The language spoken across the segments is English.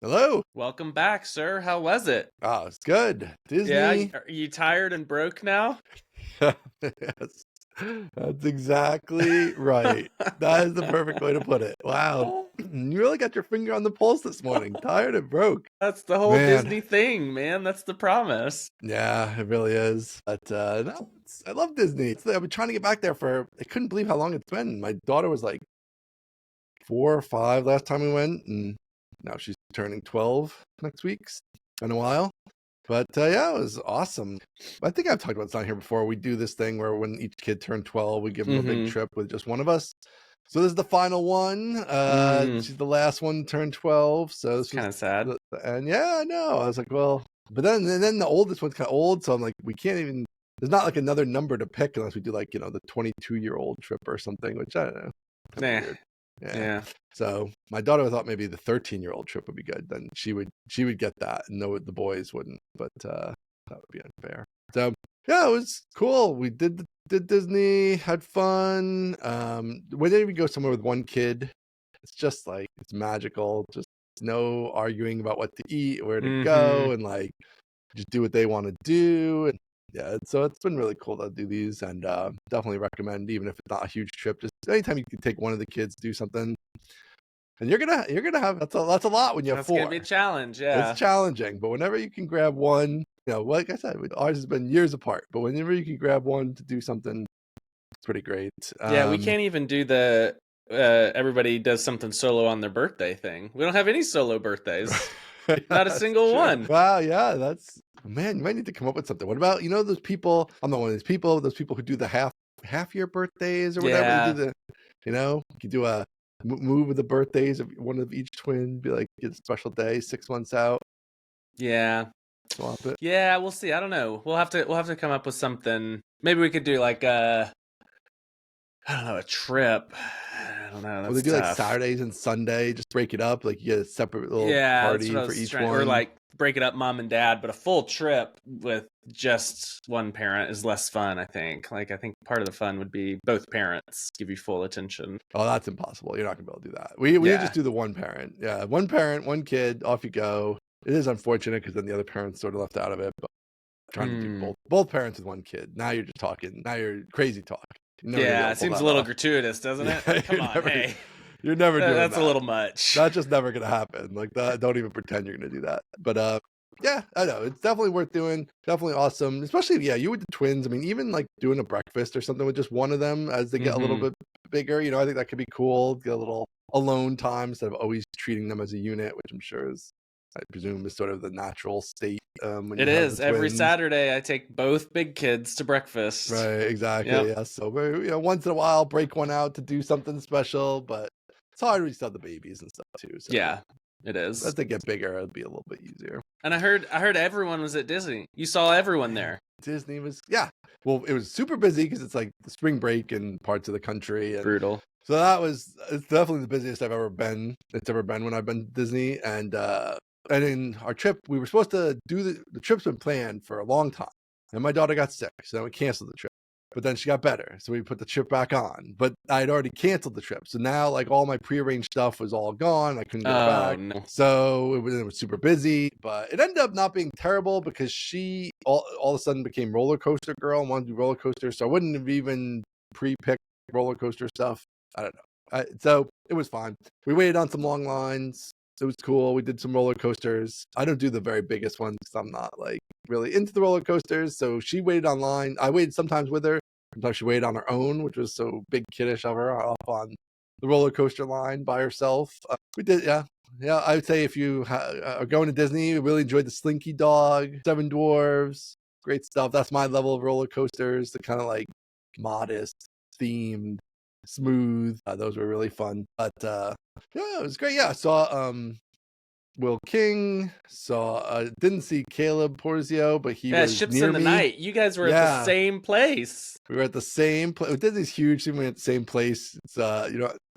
Hello. Welcome back, sir. How was it? Oh, it's good. Yeah, Disney. are you tired and broke now? Yes. That's exactly right. That is the perfect way to put it. Wow. You really got your finger on the pulse this morning. Tired and broke. That's the whole Man. Disney thing, man. That's the promise. Yeah, it really is. But no, I love Disney. I've been trying to get back there I couldn't believe how long it's been. My daughter was like 4 or 5 last time we went, and now she's turning 12 next week. It's been a while. But yeah, it was awesome. I think I've talked about this on here before. We do this thing where when each kid turned 12, we give them a big trip with just one of us. So this is the final one. She's the last one to turn 12. So It's kind of sad. And yeah, I know. I was like, well, but then the oldest one's kind of old. So I'm like, we can't even, there's not like another number to pick unless we do like, the 22-year-old trip or something, which I don't know. Nah. Weird. Yeah. So my daughter thought maybe the 13-year-old trip would be good. Then she would get that, and no, the boys wouldn't. But that would be unfair. So yeah, it was cool. We did Disney, had fun. Whenever you go somewhere with one kid, it's just like it's magical. Just no arguing about what to eat, where to go, and like just do what they want to do. And yeah, so it's been really cool to do these, and definitely recommend, even if it's not a huge trip, just anytime you can take one of the kids, do something. And you're gonna have that's a lot when you have That's 4. gonna be a challenge, yeah. It's challenging, but whenever you can grab one, like I said, ours has been years apart, but whenever you can grab one to do something, it's pretty great. Yeah, we can't even do the everybody does something solo on their birthday thing. We don't have any solo birthdays. Yeah, Not a single true. one. Wow, yeah, man, you might need to come up with something. What about, those people, I'm not one of these people, those people who do the half year birthdays or whatever. Yeah. They do you do a move of the birthdays of one of each twin, be like, get a special day 6 months out. Yeah. Swap it. Yeah, we'll see. I don't know. We'll have to come up with something. Maybe we could do like I don't know, a trip. I don't know. Well, they That's do like tough. Saturdays and Sunday, just break it up. Like you get a separate little Yeah, that's party what I for was each trying, one. or like break it up, mom and dad. But a full trip with just one parent is less fun, I think. Like I think part of the fun would be both parents give you full attention. Oh, that's impossible. You're not gonna be able to do that. We just do the one parent. Yeah, one parent, one kid, off you go. It is unfortunate because then the other parent's sort of left out of it. But trying to do both parents with one kid. Now you're just talking. Now you're crazy talk. Yeah, it seems a little gratuitous, doesn't it? Yeah, Come on, hey. You're never doing that. That's a little much. That's just never gonna happen. Like that. Don't even pretend you're gonna do that. But yeah, I know it's definitely worth doing. Definitely awesome. Especially you with the twins. I mean, even like doing a breakfast or something with just one of them as they get a little bit bigger. I think that could be cool. Get a little alone time instead of always treating them as a unit, which I'm sure I presume is sort of the natural state. When it is every twins. Saturday. I take both big kids to breakfast. Right, exactly. Yep. Yeah, so once in a while, break one out to do something special, but it's hard when you still have the babies and stuff too. So yeah, it is. As they get bigger, it'll be a little bit easier. And I heard everyone was at Disney. You saw everyone there. Disney was well, it was super busy because it's like the spring break in parts of the country. And brutal. So it's definitely the busiest I've ever been. It's ever been when I've been to Disney. And in our trip, we were supposed to do the trip's been planned for a long time. And my daughter got sick, so then we canceled the trip. But then she got better, so we put the trip back on. But I had already canceled the trip, so now like all my prearranged stuff was all gone. I couldn't get it back. No. So it was super busy. But it ended up not being terrible because she all of a sudden became roller coaster girl and wanted to do roller coasters. So I wouldn't have even pre-picked roller coaster stuff. I don't know. So it was fine. We waited on some long lines. It was cool. We did some roller coasters. I don't do the very biggest ones because I'm not like really into the roller coasters. So she waited online. I waited sometimes with her. Sometimes she waited on her own, which was so big kiddish of her, off on the roller coaster line by herself. We did, yeah. I would say if you are going to Disney, you really enjoyed the Slinky Dog, Seven Dwarfs, great stuff. That's my level of roller coasters. The kind of like modest, themed, smooth. Those were really fun. But yeah, it was great. Yeah, I saw Will King. Didn't see Caleb Porzio, but he was Ships near in the me. Night. You guys were at the same place. We were at the same place. Disney's huge. We were at the same place. It's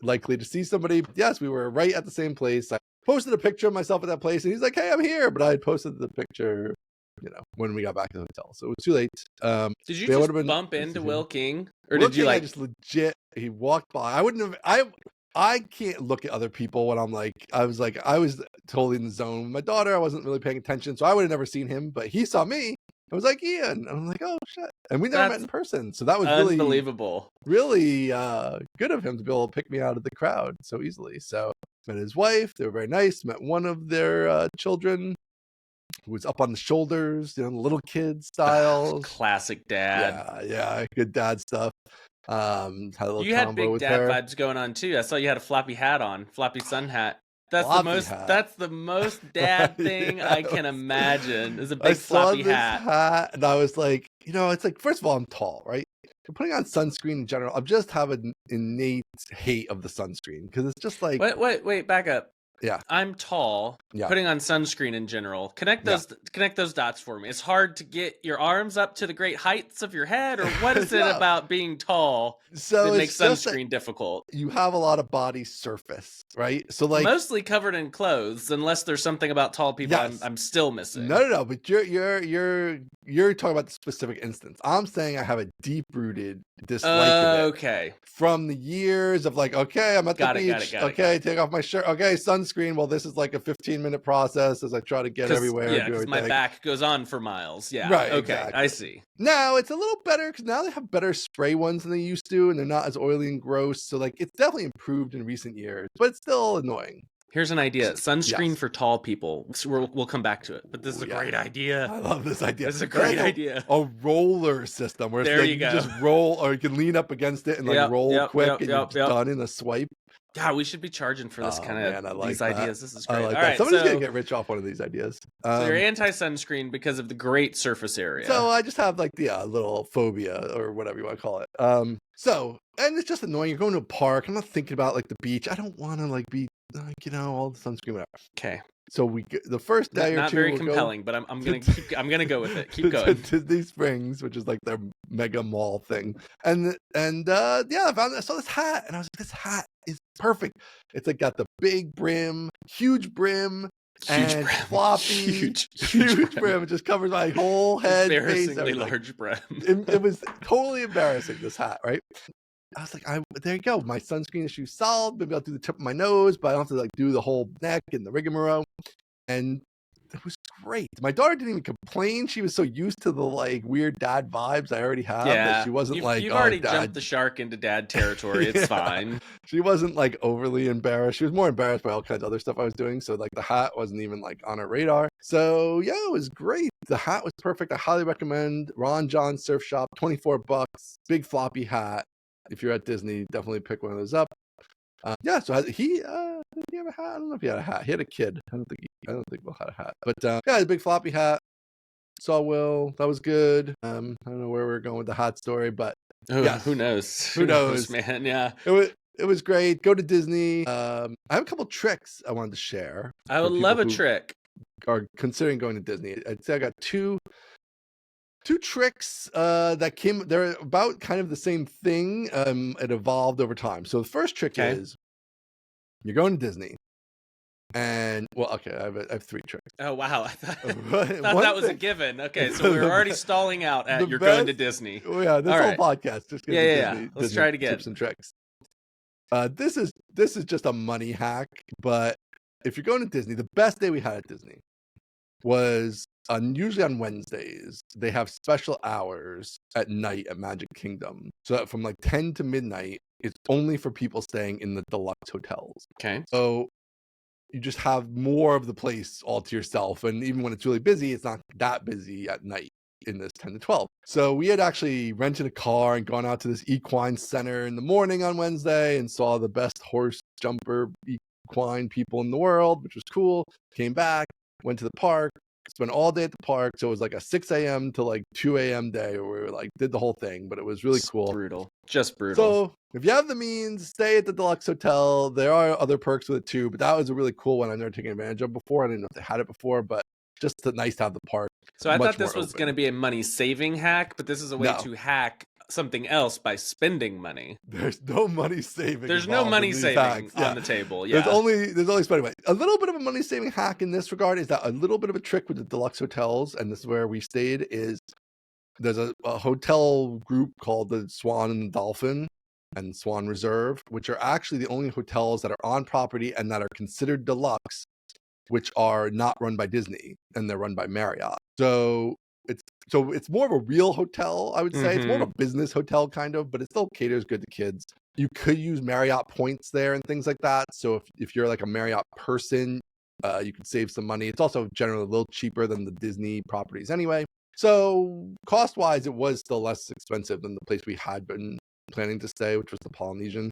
likely to see somebody. Yes, we were right at the same place. I posted a picture of myself at that place, and he's like, "Hey, I'm here," but I had posted the picture, when we got back to the hotel, so it was too late. Did you just bump into Will King, or Will did you King, like? I just legit? He walked by. I wouldn't have. I can't look at other people when I'm like. I was totally in the zone. With my daughter, I wasn't really paying attention, so I would have never seen him, but he saw me. I was like, Ian. And I'm like, oh shit. And we never met That's in person. So that was unbelievable. really good of him to be able to pick me out of the crowd so easily. So met his wife. They were very nice. Met one of their children who was up on the shoulders, the little kid style. Classic dad. Yeah, good dad stuff. Had a little You had combo big with dad her. vibes going on too. I saw you had a floppy hat on, floppy sun hat. That's Floppy hat. That's the most dad thing I can imagine. Is a big I saw floppy this hat. and I was like, it's like, first of all, I'm tall, right? I'm putting on sunscreen in general. I just have an innate hate of the sunscreen because it's just like, Wait, back up. Yeah. I'm tall. Yeah. Putting on sunscreen in general. Connect those dots for me. It's hard to get your arms up to the great heights of your head, or what is it about being tall that makes sunscreen difficult? You have a lot of body surface, right? So like mostly covered in clothes, unless there's something about tall people I'm still missing. No, but you're talking about the specific instance. I'm saying I have a deep-rooted dislike of it. From the years of like, okay, I'm at the beach. Okay, take off my shirt. Okay, sunscreen. Well, this is like a 15-minute process as I try to get everywhere. Yeah, because my back goes on for miles. Yeah. Right. Okay, exactly. I see. Now it's a little better because now they have better spray ones than they used to, and they're not as oily and gross. So like, it's definitely improved in recent years, but it's still annoying. Here's an idea: sunscreen for tall people. So we'll come back to it, but this is a great idea. I love this idea. This is a great idea. A roller system where it's like you just roll, or you can lean up against it and like roll quick, and you're done in a swipe. God, we should be charging for this kind of these ideas. This is great. I like that. Somebody's gonna get rich off one of these ideas. So you're anti-sunscreen because of the great surface area. So I just have like the little phobia or whatever you want to call it. And it's just annoying. You're going to a park. I'm not thinking about like the beach. I don't want to like be like all the sunscreen. Whatever. Okay. So the first day or two, not very compelling, but I'm gonna go with it. Keep going. Disney Springs, which is like their mega mall thing, and I saw this hat, and I was like, this hat is perfect. It's like got the big brim, huge brim, and floppy, huge brim. It just covers my whole head, embarrassingly large brim. It was totally embarrassing. This hat, right? I was like, there you go. My sunscreen issue solved. Maybe I'll do the tip of my nose, but I don't have to like do the whole neck and the rigmarole. And it was great. My daughter didn't even complain. She was so used to the like weird dad vibes I already have that she wasn't you've already jumped the shark into dad territory. It's fine. She wasn't like overly embarrassed. She was more embarrassed by all kinds of other stuff I was doing. So like the hat wasn't even like on her radar. So yeah, it was great. The hat was perfect. I highly recommend Ron John Surf Shop. $24, big floppy hat. If you're at Disney, definitely pick one of those up. So did he have a hat? I don't know if he had a hat. He had a kid. I don't think Will had a hat. But a big floppy hat. Saw Will. That was good. I don't know where we're going with the hat story, but who knows? Who knows, man? Yeah. It was great. Go to Disney. I have a couple tricks I wanted to share. I would love a trick. Are considering going to Disney. I'd say I got two tricks they're about kind of the same thing. It evolved over time. So the first trick is you're going to Disney, and I have three tricks. Oh wow, I thought that was a given. Okay, so we're already stalling out at you're going to Disney. Oh yeah, this whole podcast just Disney, let's try it again. Tips and tricks. This is just a money hack, but if you're going to Disney, the best day we had at Disney was usually on Wednesdays. They have special hours at night at Magic Kingdom. So from like 10 to midnight, it's only for people staying in the deluxe hotels. Okay. So you just have more of the place all to yourself. And even when it's really busy, it's not that busy at night in this 10 to 12. So we had actually rented a car and gone out to this equine center in the morning on Wednesday and saw the best horse jumper equine people in the world, which was cool. Came back, went to the park, spent all day at the park. So it was like a 6 a.m. to like 2 a.m. day where we were like did the whole thing, but it was really cool. Just brutal. So if you have the means, stay at the deluxe hotel. There are other perks with it too, but that was a really cool one I've never taken advantage of before. I didn't know if they had it before, but just nice to have the park. So I thought this was going to be a money saving hack, but this is a way to hack something else by spending money. There's no money saving. There's no money saving on the table. Yeah. There's only spending money. A little bit of a money saving hack in this regard is that a little bit of a trick with the deluxe hotels, and this is where we stayed, is there's a hotel group called the Swan and the Dolphin and Swan Reserve, which are actually the only hotels that are on property and that are considered deluxe which are not run by Disney, and they're run by Marriott. So it's more of a real hotel, I would say. It's more of a business hotel kind of, but it still caters good to kids. You could use Marriott points there and things like that. So if you're like a Marriott person, you could save some money. It's also generally a little cheaper than the Disney properties anyway. So cost-wise, it was still less expensive than the place we had been planning to stay, which was the Polynesian.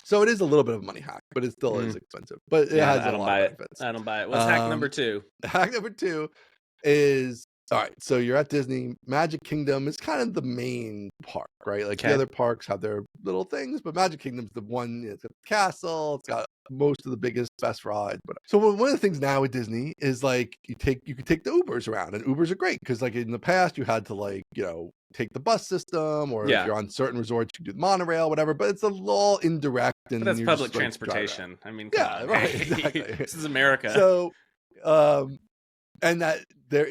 So it is a little bit of a money hack, but it still is expensive. But it has a lot of benefits. I don't buy it. What's hack number 2? Hack number 2 is, all right, so you're at Disney. Magic Kingdom is kind of the main park, right? Like the other parks have their little things, but Magic Kingdom's the one. It's got the castle. It's got most of the biggest, best rides. But so one of the things now with Disney is like you could take the Ubers around, and Ubers are great because like in the past you had to like take the bus system, or if you're on certain resorts you do the monorail, whatever. But it's a little indirect, and but that's public transportation. I mean, right, exactly. This is America. So, and that they're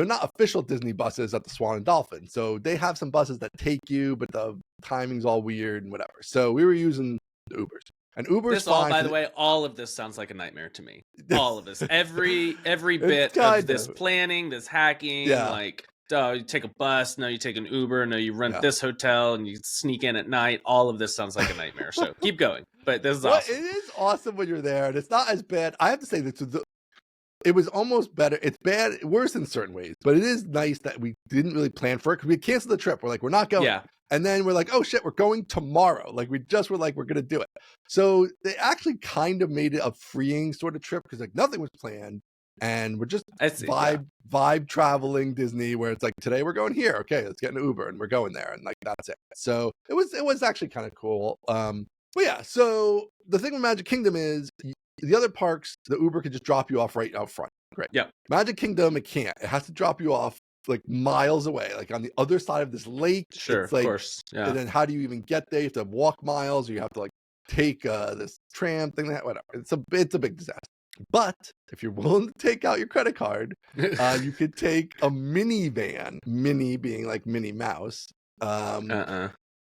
not official Disney buses at the Swan and Dolphin. So they have some buses that take you, but the timing's all weird and whatever. So we were using the Ubers. And Uber's fine. By the way, all of this sounds like a nightmare to me. All of this. Every bit of this planning, this hacking, like, oh, you take a bus, no, you take an Uber, no, you rent this hotel and you sneak in at night. All of this sounds like a nightmare. So keep going. But this is awesome. It is awesome when you're there, and it's not as bad. I have to say that it was almost better. It's worse in certain ways, but it is nice that we didn't really plan for it because we canceled the trip. We're like, we're not going. Yeah. And then we're like, oh shit, we're going tomorrow. Like we just were like, we're going to do it. So they actually kind of made it a freeing sort of trip because like nothing was planned. And we're just vibe traveling Disney where it's like, today we're going here. Okay, let's get an Uber and we're going there. And like, that's it. So it was actually kind of cool. But yeah, so the thing with Magic Kingdom is the other parks, the Uber could just drop you off right out front. Great. Yeah. Magic Kingdom, it can't. It has to drop you off like miles away, like on the other side of this lake. Sure, it's like, of course. Yeah. And then how do you even get there? You have to walk miles, or you have to like take this tram thing, whatever. It's a big disaster. But if you're willing to take out your credit card, you could take a minivan, mini being like Minnie Mouse. And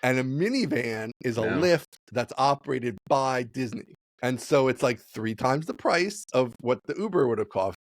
a minivan is a lift that's operated by Disney. And so it's like 3 times the price of what the Uber would have cost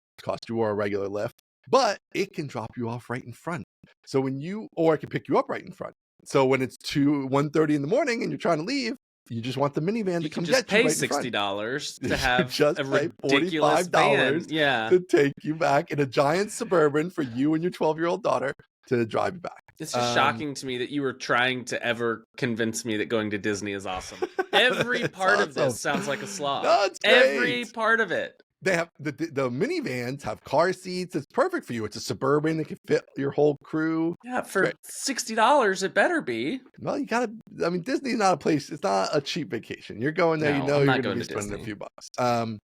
you or a regular lift, but it can drop you off right in front. So or it can pick you up right in front. So when it's 1:30 in the morning and you're trying to leave, you just want the minivan to come get you right in front. You just pay $60 to have just a ridiculous $45 van. To take you back in a giant Suburban for you and your 12-year-old daughter to drive you back. It's just shocking to me that you were trying to ever convince me that going to Disney is awesome. Every part of this sounds like a slog. No, it's great. Every part of it. They have the minivans have car seats. It's perfect for you. It's a Suburban that can fit your whole crew. Yeah, for $60, it better be. Well, you gotta. I mean, Disney's not a place. It's not a cheap vacation. You're going there. No, you're going to be spending a few bucks.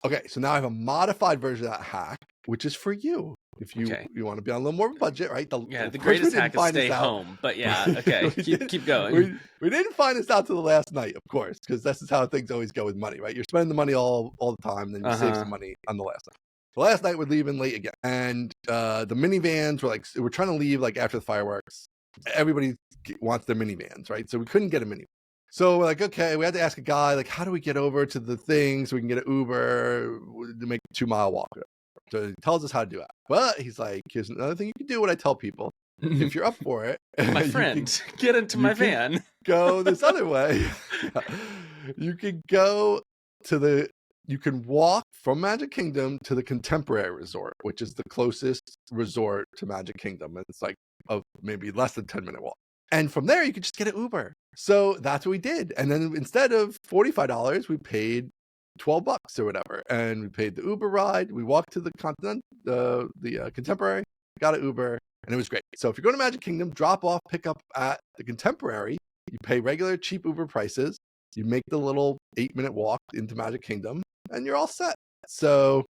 Okay, so now I have a modified version of that hack, which is for you. If you want to be on a little more budget, right? The greatest hack is stay home. But yeah, okay, keep going. We didn't find this out to the last night, of course, because this is how things always go with money, right? You're spending the money all the time, then you save some money on the last night. So last night we're leaving late again, and the minivans were like, we're trying to leave like after the fireworks. Everybody wants their minivans, right? So we couldn't get a minivan. So we're like, okay, we had to ask a guy, like, how do we get over to the thing so we can get an Uber to make a 2-mile walk? So he tells us how to do it. But he's like, here's another thing you can do what I tell people. If you're up for it. My friend, get into my van. Go this other way. You can you can walk from Magic Kingdom to the Contemporary Resort, which is the closest resort to Magic Kingdom. And it's like maybe less than 10-minute walk. And from there, you could just get an Uber. So that's what we did. And then instead of $45, we paid $12 or whatever. And we paid the Uber ride. We walked to the Contemporary, got an Uber, and it was great. So if you're going to Magic Kingdom, drop off, pick up at the Contemporary. You pay regular cheap Uber prices. You make the little 8-minute walk into Magic Kingdom, and you're all set. So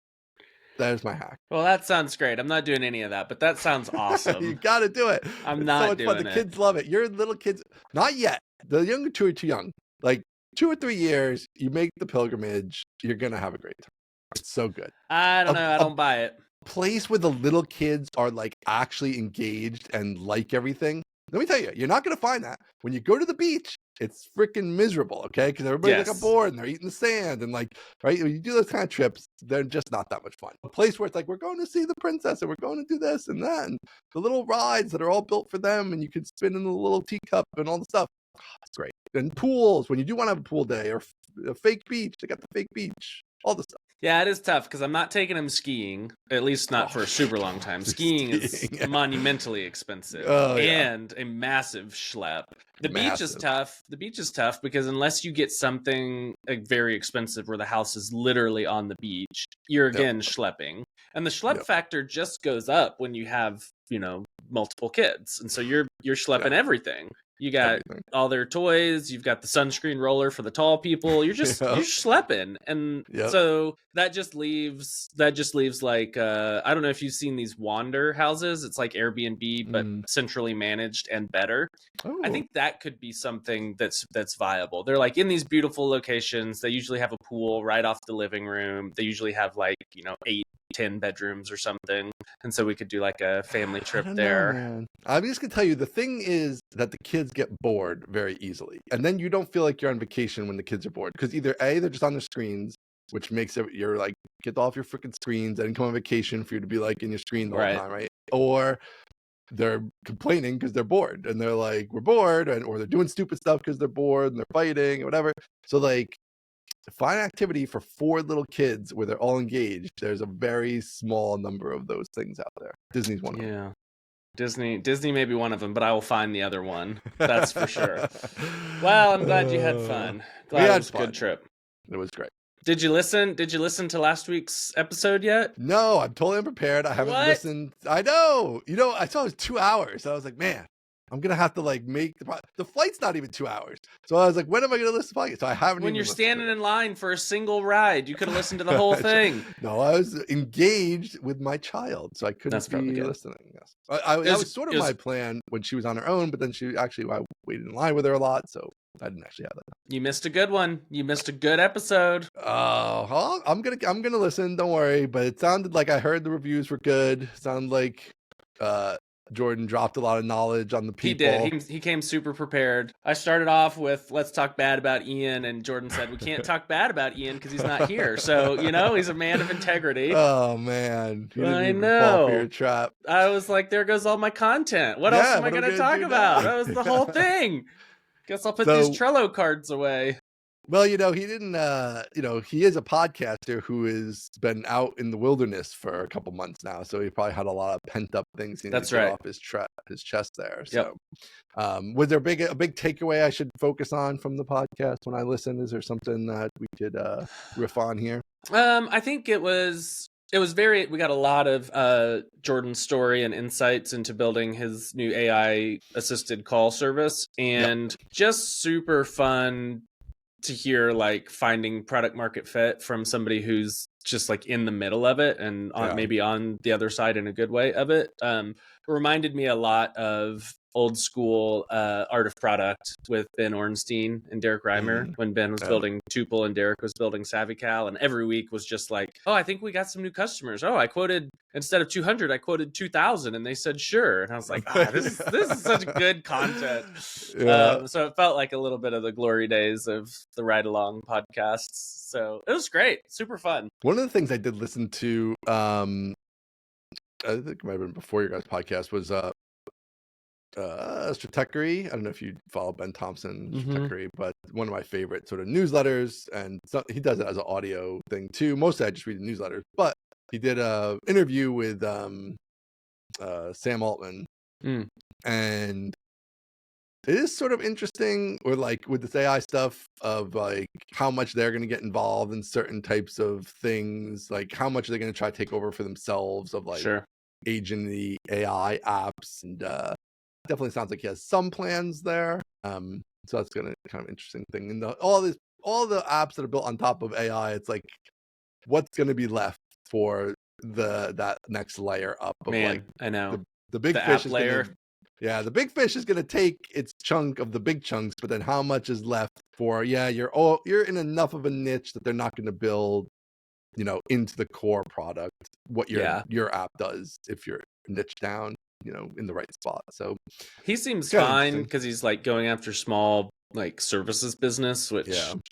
there's my hack. Well, that sounds great. I'm not doing any of that, but that sounds awesome. You got to do it. I'm not so much doing fun. The kids love it. Your little kids, not yet. The younger two are too young. Like 2 or 3 years, you make the pilgrimage, you're going to have a great time. It's so good. I don't know. I don't buy it. Place where the little kids are like actually engaged and like everything. Let me tell you, you're not going to find that. When you go to the beach, it's freaking miserable, okay? Because everybody's like on board and they're eating the sand and like, right? When you do those kind of trips, they're just not that much fun. A place where it's like, we're going to see the princess and we're going to do this and that, and the little rides that are all built for them, and you can spin in the little teacup and all the stuff. Oh, it's great. And pools, when you do want to have a pool day, or a fake beach, they got the fake beach, all the stuff. Yeah, it is tough because I'm not taking him skiing, at least not for a super long time. Skiing is monumentally expensive and a massive schlep. The beach is tough. The beach is tough because unless you get something very expensive where the house is literally on the beach, you're again schlepping. And the schlep factor just goes up when you have, multiple kids. And so you're schlepping everything. You got all their toys. You've got the sunscreen roller for the tall people. You're just you're schlepping, and so that just leaves like I don't know if you've seen these Wander houses. It's like Airbnb but centrally managed and better. Oh. I think that could be something that's viable. They're like in these beautiful locations. They usually have a pool right off the living room. They usually have like 8-10 bedrooms or something, and so we could do like a family trip there. Man. I'm just gonna tell you, the thing is that the kids get bored very easily, and then you don't feel like you're on vacation when the kids are bored, because either A, they're just on their screens, which makes it, you're like, get off your freaking screens and come on vacation for you to be like in your screen the whole time, right? Or they're complaining because they're bored, and they're like, we're bored, or they're doing stupid stuff because they're bored and they're fighting or whatever. So like, find activity for 4 little kids where they're all engaged. There's a very small number of those things out there. Disney's one of them. Yeah. Disney may be one of them, but I will find the other one. That's for sure. Well, I'm glad you had fun. Glad it was a good trip. It was great. Did you listen to last week's episode yet? No, I'm totally unprepared. I haven't listened. I know. I saw it was 2 hours. So I was like, man, I'm going to have to like make the flight's not even 2 hours. So I was like, when am I going to listen to the podcast? So I haven't When you're standing in line for a single ride, you could have listened to the whole thing. No, I was engaged with my child, so I couldn't be listening. Yes. That was sort of my plan when she was on her own, but then I waited in line with her a lot, so I didn't actually have that. You missed a good one. You missed a good episode. Oh, I'm gonna listen. Don't worry. But it sounded like I heard the reviews were good. It sounded like Jordan dropped a lot of knowledge on the people. He did. He came super prepared. I started off with, let's talk bad about Ian, and Jordan said, we can't talk bad about Ian because he's not here. So, he's a man of integrity. Oh, man. I know. Fall for your trap. I was like, there goes all my content. What else am I going to talk about? That was the whole thing. Guess I'll put these Trello cards away. Well, he didn't, he is a podcaster who has been out in the wilderness for a couple months now. So he probably had a lot of pent up things he needed to get off his chest there. So, was there a big takeaway I should focus on from the podcast when I listen? Is there something that we could riff on here? I think we got a lot of Jordan's story and insights into building his new AI assisted call service, and just super fun to hear like finding product market fit from somebody who's just like in the middle of it and maybe on the other side in a good way of it. It reminded me a lot of old school art of product with Ben Ornstein and Derek Reimer when Ben was building Tuple and Derek was building SavvyCal, and every week was just like, oh, I think we got some new customers. Oh, I quoted, instead of 200, I quoted 2,000, and they said sure. And I was like, this is such good content. So it felt like a little bit of the glory days of the Ride Along podcasts. So it was great, super fun. One of the things I did listen to, I think it might have been before your guys' podcast, was Stratechery. I don't know if you follow Ben Thompson, Stratechery, but one of my favorite sort of newsletters, and he does it as an audio thing too. Mostly I just read the newsletters, but he did a interview with Sam Altman, and it is sort of interesting, or like with this AI stuff of like how much they're going to get involved in certain types of things, like how much are they going to try to take over for themselves of like agent the AI apps, and definitely sounds like he has some plans there. So that's gonna kind of interesting thing. And all the apps that are built on top of AI, it's like, what's gonna be left for that next layer up of I know the big fish is layer. The big fish is gonna take its chunk of the big chunks, but then how much is left for you're in enough of a niche that they're not gonna build into the core product what your app does if you're niche down in the right spot. So he seems fine because he's like going after small like services business, which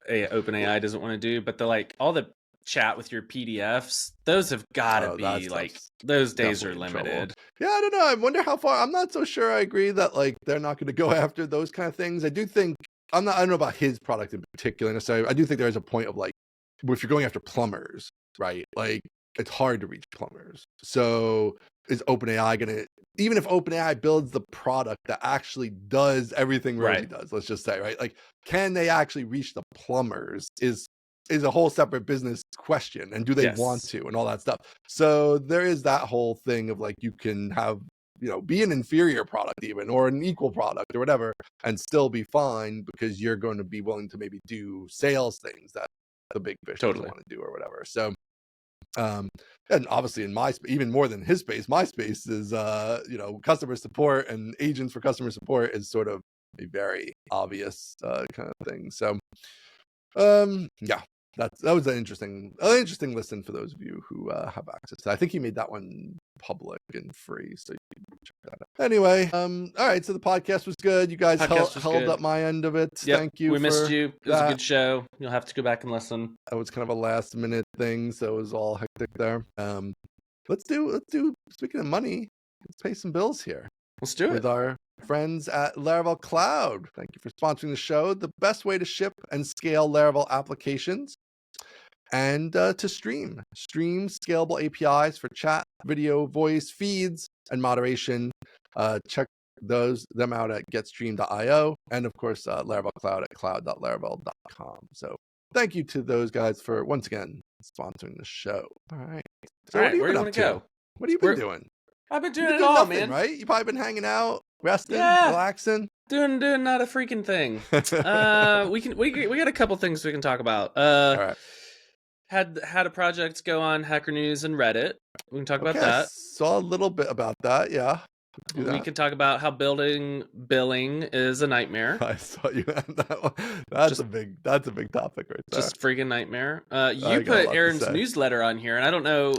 OpenAI doesn't want to do. But the like all the chat with your PDFs, those have got to be like those days are limited. Yeah, I don't know. I wonder how far. I'm not so sure. I agree that like they're not going to go after those kind of things. I do think I don't know about his product in particular necessarily. I do think there is a point of like if you're going after plumbers, right? Like it's hard to reach plumbers. So is OpenAI going to, even if OpenAI builds the product that actually does everything Rosie does, let's just say, right? Like, can they actually reach the plumbers is a whole separate business question. And do they want to and all that stuff? So there is that whole thing of like, you can have, be an inferior product even, or an equal product or whatever, and still be fine because you're going to be willing to maybe do sales things that the big fish doesn't want to do or whatever. So, and obviously in my space, even more than his space, my space is, customer support and agents for customer support is sort of a very obvious kind of thing. So, yeah, that was an interesting listen for those of you who have access to. I think he made that one public and free, so you can check that out. Anyway, all right, so the podcast was good. You guys held up my end of it. Yep. Thank you. We missed you. It was a good show. You'll have to go back and listen. That was kind of a last minute thing, so it was all hectic there. Let's do. Speaking of money, let's pay some bills here. Let's do it with our friends at Laravel Cloud. Thank you for sponsoring the show. The best way to ship and scale Laravel applications and to stream scalable APIs for chat, video, voice, feeds, and moderation. Check them out at getstream.io, and of course Laravel Cloud at cloud.laravel.com. So thank you to those guys for once again sponsoring the show. All right. So where do you want to go? What have you been doing? I've been doing it all, nothing, man. Right? You've probably been hanging out, resting, relaxing, doing not a freaking thing. we got a couple things we can talk about. All right. Had a project go on Hacker News and Reddit. We can talk about that. Saw a little bit about that. Yeah. We can talk about how billing is a nightmare. I saw you had that one. That's a big topic right there. Just freaking nightmare. You put Aaron's newsletter on here, and I don't know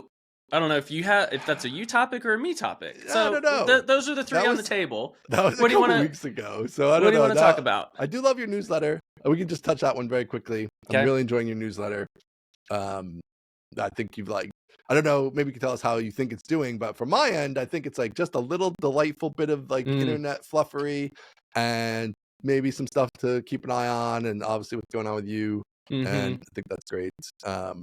if that's a you topic or a me topic. So I don't know. Those are the three on the table. That was a couple weeks ago. So I don't know. What do you want to talk about? I do love your newsletter. We can just touch that one very quickly. I'm really enjoying your newsletter. I think you've I don't know, maybe you can tell us how you think it's doing, but from my end, I think it's like just a little delightful bit of internet fluffery and maybe some stuff to keep an eye on, and obviously what's going on with you. And I think that's great. So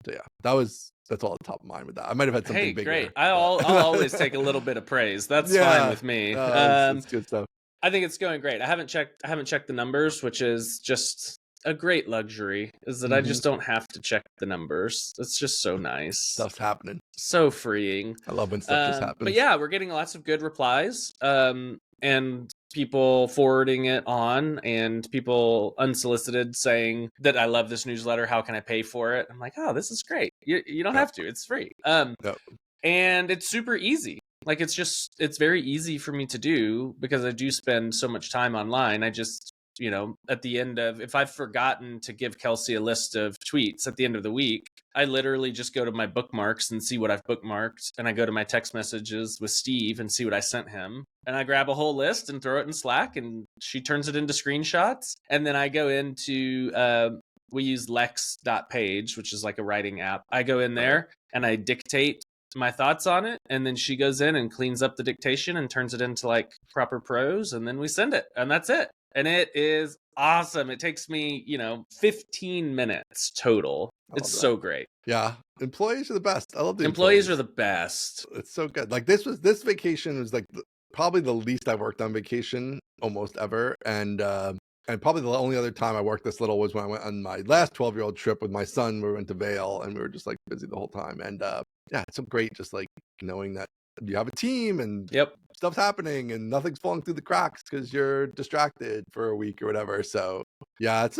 yeah, that's all at the top of mind with that. I might have had something bigger. Great. I'll always take a little bit of praise. That's fine with me. It's good stuff. I think it's going great. I haven't checked the numbers, which is just a great luxury, is that I just don't have to check the numbers. It's just so nice. Stuff's happening. So freeing. I love when stuff just happens. But yeah, we're getting lots of good replies, and people forwarding it on, and people unsolicited saying that I love this newsletter. How can I pay for it? I'm like, oh, this is great. You don't have to. It's free. And it's super easy. Like it's very easy for me to do because I do spend so much time online. I just, at the end of, if I've forgotten to give Kelsey a list of tweets at the end of the week, I literally just go to my bookmarks and see what I've bookmarked. And I go to my text messages with Steve and see what I sent him. And I grab a whole list and throw it in Slack, and she turns it into screenshots. And then I go into, we use lex.page, which is like a writing app. I go in there and I dictate my thoughts on it, and then she goes in and cleans up the dictation and turns it into like proper prose, and then we send it, and that's it. And it is awesome. It takes me, 15 minutes total. It's so great. Yeah. Employees are the best. I love the employees are the best. It's so good. Like this vacation was like probably the least I've worked on vacation almost ever. And probably the only other time I worked this little was when I went on my last 12-year-old trip with my son. We went to Vail and we were just like busy the whole time. And yeah, it's so great just like knowing that you have a team and stuff's happening and nothing's falling through the cracks because you're distracted for a week or whatever. So yeah, it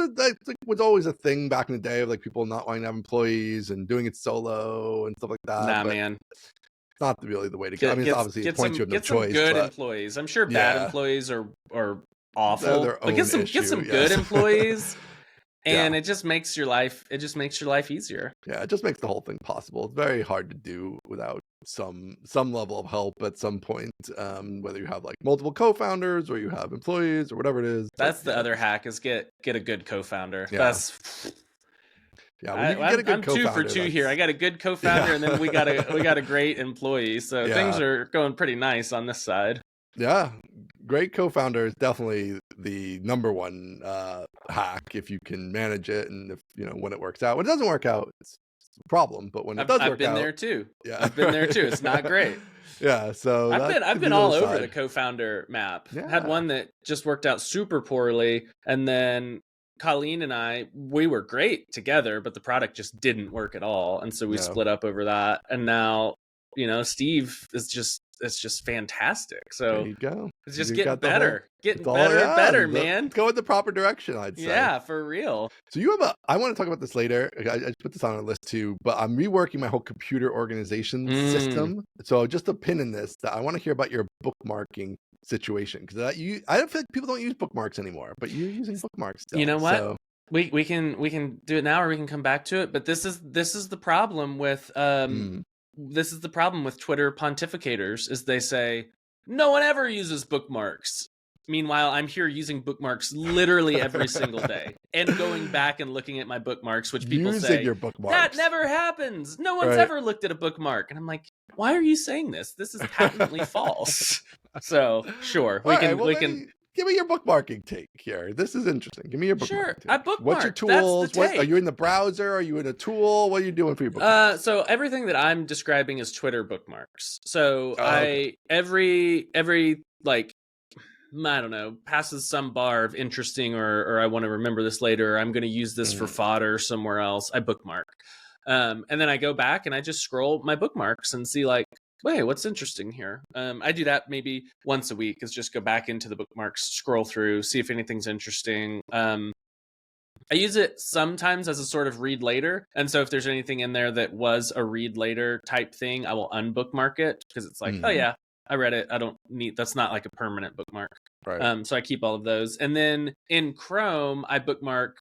was always a thing back in the day of like people not wanting to have employees and doing it solo and stuff like that. Nah, man. It's not really the way to go. I mean, it's obviously it points you have no choice. Get some good employees. I'm sure bad employees are awful. They're but get some good employees. and it just makes your life easier. Yeah, it just makes the whole thing possible. It's very hard to do without some level of help at some point, whether you have like multiple co-founders or you have employees or whatever it is. That's the other hack, is get a good co-founder. Yeah. Yeah, when you can get a good I'm co-founder, 2 for 2 here. I got a good co-founder, and then we got a great employee. So things are going pretty nice on this side. Yeah, great co-founder is definitely the number one hack if you can manage it, and if when it works out. When it doesn't work out, it's a problem. But when it does work out, I've been there too. Yeah, I've been there too. It's not great. Yeah, so I've been all over the co-founder map. Yeah. Had one that just worked out super poorly, and then Colleen and we were great together, but the product just didn't work at all, and so we split up over that. And now, Steve is just fantastic. So there you go. It's just getting better, and better, man. Go in the proper direction, I'd say. Yeah, for real. So you have I want to talk about this later. I just put this on our list too, but I'm reworking my whole computer organization system. So just a pin in this, that I want to hear about your bookmarking situation, because I don't feel like people don't use bookmarks anymore, but you're using bookmarks still. You know what? So. We can do it now, or we can come back to it. But this is the problem with this is the problem with Twitter pontificators, is they say no one ever uses bookmarks. Meanwhile, I'm here using bookmarks literally every single day, and going back and looking at my bookmarks, which people say your bookmarks. That never happens. No one's ever looked at a bookmark. And I'm like, why are you saying this? This is patently false. So sure, we can. Give me your bookmarking take here. This is interesting. Give me your bookmarking take. I bookmark. What's your tools? Are you in the browser? Are you in a tool? What are you doing for your bookmarks? So everything that I'm describing is Twitter bookmarks. So every like, I don't know, passes some bar of interesting, or I want to remember this later, or I'm going to use this for fodder somewhere else, I bookmark. And then I go back and I just scroll my bookmarks and see like, wait, what's interesting here? I do that maybe once a week, is just go back into the bookmarks, scroll through, see if anything's interesting. I use it sometimes as a sort of read later. And so if there's anything in there that was a read later type thing, I will unbookmark it, because it's like, oh yeah, I read it. I don't need, that's not like a permanent bookmark. Right. So I keep all of those. And then in Chrome, I bookmark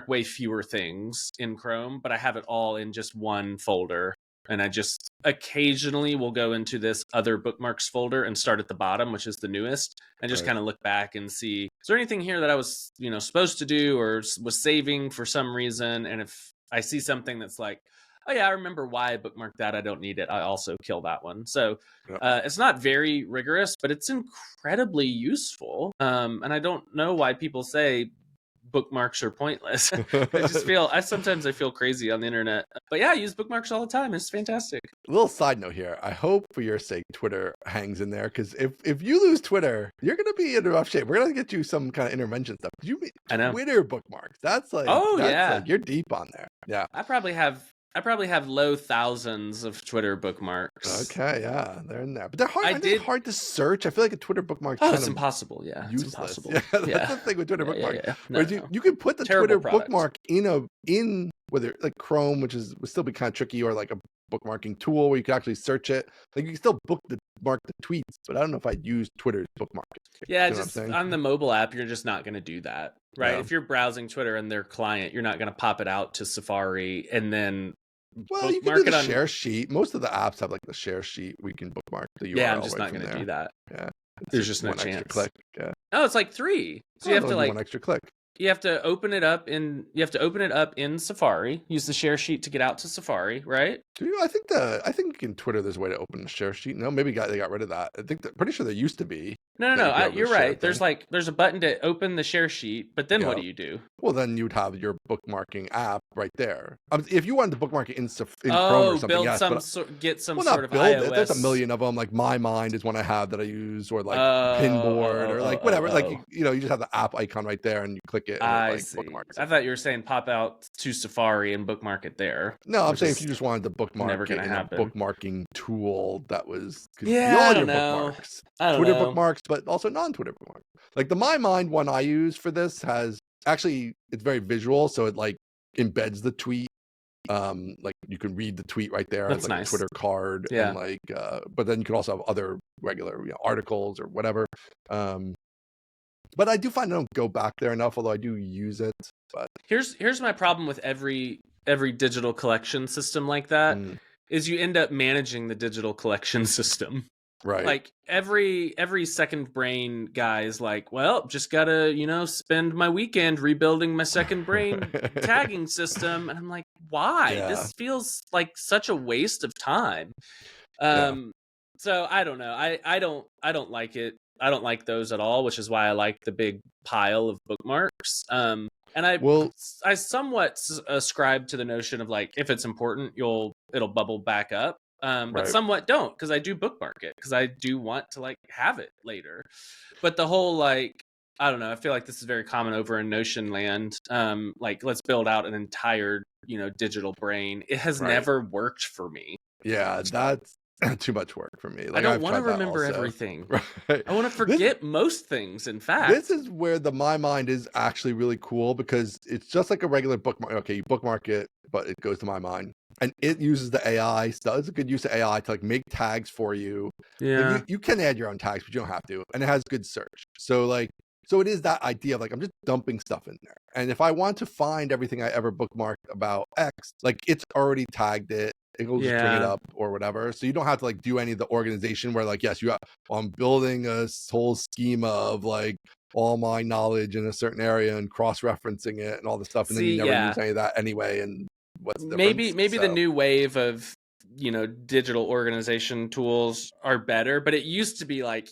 way fewer things in Chrome, but I have it all in just one folder. And I just occasionally will go into this other bookmarks folder and start at the bottom, which is the newest, and just kind of look back and see, is there anything here that I was, supposed to do or was saving for some reason? And if I see something that's like, oh yeah, I remember why I bookmarked that, I don't need it, I also kill that one. So it's not very rigorous, but it's incredibly useful. And I don't know why people say bookmarks are pointless. I sometimes feel crazy on the internet, but yeah, I use bookmarks all the time. It's fantastic. A little side note here, I hope for your sake Twitter hangs in there, because if you lose Twitter, you're gonna be in rough shape. We're gonna get you some kind of intervention stuff. I know Twitter bookmarks, that's like, like, you're deep on there. Yeah, I probably have low thousands of Twitter bookmarks. Okay, yeah, they're in there, but they're hard. They're hard to search. I feel like a Twitter bookmark. It's impossible. Yeah, useless. It's impossible. Yeah, that's the thing with Twitter bookmark. Yeah. No, you can put the Twitter bookmark in whether like Chrome, which would still be kind of tricky, or like a bookmarking tool where you can actually search it. Like you can still bookmark the tweets, but I don't know if I'd use Twitter's bookmark. Yeah, just on the mobile app, you're just not going to do that, right? Yeah. If you're browsing Twitter and their client, you're not going to pop it out to Safari and then. Well, you can do the share sheet. Most of the apps have like the share sheet. We can bookmark the URL. Yeah, I'm just not going to do that. Yeah, there's just no one chance. Extra click. Yeah. No, it's like 3. So you have to like one extra click. You have to open it up in Safari. Use the share sheet to get out to Safari, right? Do you? I think in Twitter there's a way to open the share sheet. No, maybe they got rid of that. I think pretty sure there used to be. No. You're right. There's a button to open the share sheet, but then what do you do? Well, then you'd have your bookmarking app right there. If you wanted to bookmark it in Chrome or something, get some sort of iOS. There's a million of them. Like My Mind is one I have that I use, or like Pinboard, or like whatever. Like you just have the app icon right there, and you click it. And it bookmarks it. I thought you were saying pop out to Safari and bookmark it there. No, I'm saying if you just wanted to bookmark never gonna happen. A bookmarking tool that was I don't know. Twitter bookmarks, but also non-Twitter bookmarks. Like the My Mind one I use for this it's very visual, so it like embeds the tweet. Like you can read the tweet right there. That's like nice. A Twitter card. Yeah. And but then you can also have other regular articles or whatever. But I do find I don't go back there enough, although I do use it. But here's my problem with every digital collection system like that is you end up managing the digital collection system. Right. Like every second brain guy is like, well, just gotta, spend my weekend rebuilding my second brain tagging system. And I'm like, why? Yeah. This feels like such a waste of time. So I don't know. I don't like it. I don't like those at all, which is why I like the big pile of bookmarks. And I somewhat ascribe to the notion of like, if it's important, it'll bubble back up. But somewhat don't, because I do bookmark it because I do want to like have it later. But the whole like, I don't know, I feel like this is very common over in Notion land. Like let's build out an entire, digital brain. It has never worked for me. Yeah, that's too much work for me. Like, I don't want to remember everything. Right. I want to forget most things, in fact. This is where my mind is actually really cool because it's just like a regular bookmark. Okay, you bookmark it, but it goes to my mind. And it uses the AI stuff. It's a good use of AI to like make tags for you. Yeah. Like, you can add your own tags, but you don't have to. And it has good search. So it is that idea of like, I'm just dumping stuff in there. And if I want to find everything I ever bookmarked about X, like it's already tagged it. It'll just bring it up or whatever. So you don't have to like do any of the organization where like, yes, I'm building a whole schema of like all my knowledge in a certain area and cross-referencing it and all the stuff. And then you never use any of that anyway. And what's the difference? Maybe the new wave of, digital organization tools are better, but it used to be like,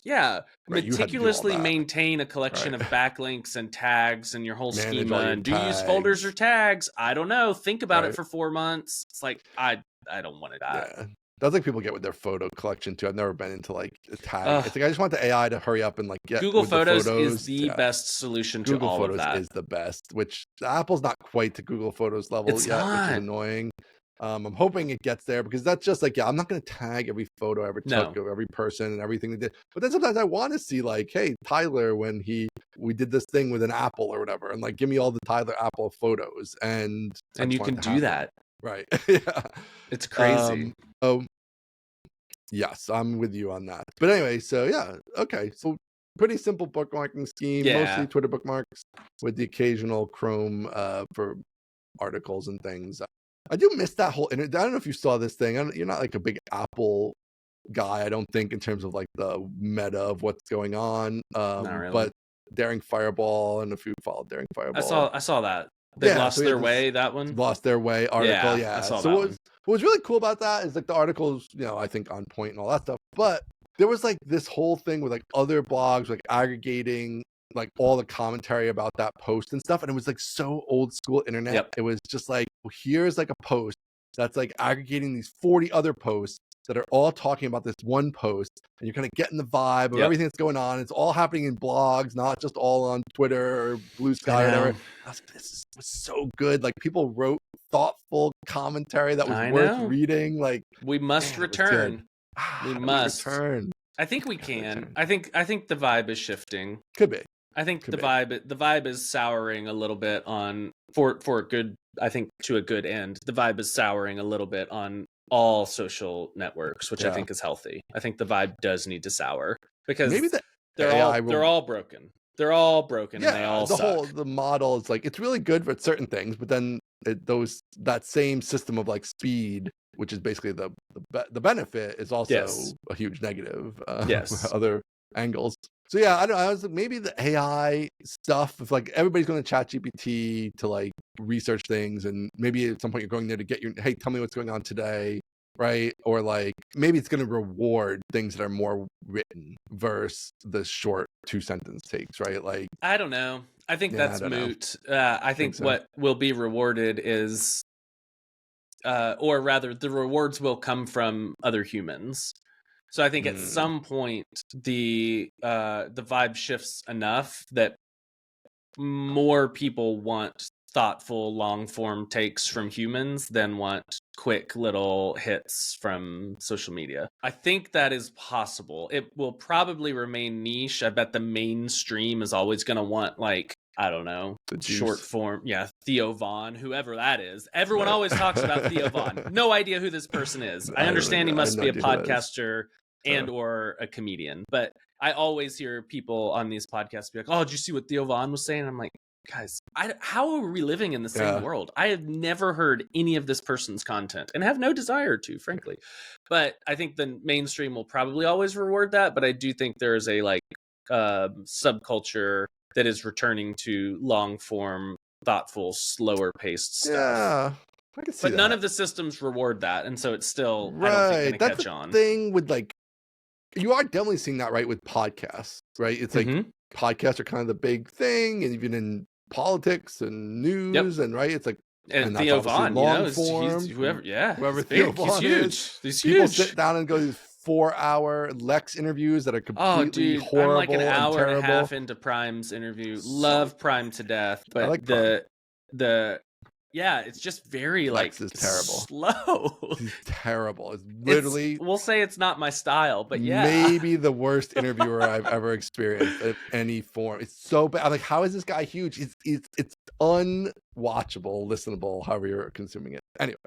meticulously maintain a collection of backlinks and tags and your whole schema. And do you use folders or tags? I don't know. Think about it for 4 months. It's like, I don't want to die. Yeah. That's like people get with their photo collection too. I've never been into like a tag. It's like I just want the AI to hurry up and like get Google Photos is the best solution to all of that. Google Photos is the best, which Apple's not quite to Google Photos level yet, which is annoying. I'm hoping it gets there because that's just like, I'm not going to tag every photo I ever took of every person and everything they did. But then sometimes I want to see like, hey, Tyler, when we did this thing with an apple or whatever, and like, give me all the Tyler Apple photos. And you can do that. Right. Yeah. It's crazy. Yes, I'm with you on that. But anyway, so yeah. Okay. So pretty simple bookmarking scheme, mostly Twitter bookmarks with the occasional Chrome for articles and things. I do miss that whole internet. I don't know if you saw this thing. You're not like a big Apple guy, I don't think, in terms of like the meta of what's going on. Not really. But Daring Fireball, and if you followed Daring Fireball, I saw that. They lost their way. That one lost their way article. Yeah. I saw so that what was really cool about that is like the articles, I think on point and all that stuff. But there was like this whole thing with like other blogs like aggregating like all the commentary about that post and stuff, and it was like so old school internet. It was just like, well, here's like a post that's like aggregating these 40 other posts that are all talking about this one post, and you're kind of getting the vibe of everything that's going on. It's all happening in blogs, not just all on Twitter or Blue Sky or whatever. This was so good. Like people wrote thoughtful commentary that was worth reading. Like we must return. We must return. I think we can. I think the vibe is shifting. Could be. I think the vibe is souring a little bit on for a good, I think, to a good end. The vibe is souring a little bit on all social networks, which I think is healthy. I think the vibe does need to sour because maybe they're all broken. They're all broken and they all suck. The model is like, it's really good for certain things, but then that same system of like speed, which is basically the benefit, is also a huge negative. Other angles. So yeah, I was like, maybe the AI stuff, if like everybody's going to ChatGPT to like research things, and maybe at some point you're going there to get hey, tell me what's going on today, right? Or like maybe it's going to reward things that are more written versus the short 2-sentence takes, right? Like I don't know. I think that's moot. I think what will be rewarded is, or rather, the rewards will come from other humans. So I think at some point the vibe shifts enough that more people want thoughtful long form takes from humans than want quick little hits from social media. I think that is possible. It will probably remain niche. I bet the mainstream is always going to want like, I don't know, short form. Yeah, Theo Vaughn, whoever that is. Everyone always talks about Theo Vaughn. No idea who this person is. I understand he must be a podcaster and or a comedian, but I always hear people on these podcasts be like, "Oh, did you see what Theo Vaughn was saying?" I'm like, guys, how are we living in the same world? I have never heard any of this person's content and have no desire to, frankly. But I think the mainstream will probably always reward that. But I do think there is a like subculture that is returning to long form, thoughtful, slower paced stuff. Yeah, I can see but that. None of the systems reward that, and so it's still I don't think going to catch on. Thing with like, you are definitely seeing that right with podcasts, right? It's like podcasts are kind of the big thing, and even in politics and news, and right, it's like, and Theo Vaughn, long form, he's whoever Theo Vaughn is, he's huge. People sit down and go these 4-hour Lex interviews that are completely horrible. I'm like an hour and a half into Prime's interview. Love Prime to death, but like the it's just very Lex like is terrible, slow. He's terrible. It's literally. We'll say it's not my style, but maybe the worst interviewer I've ever experienced in any form. It's so bad. I'm like, how is this guy huge? It's unwatchable, listenable, however you're consuming it. Anyway.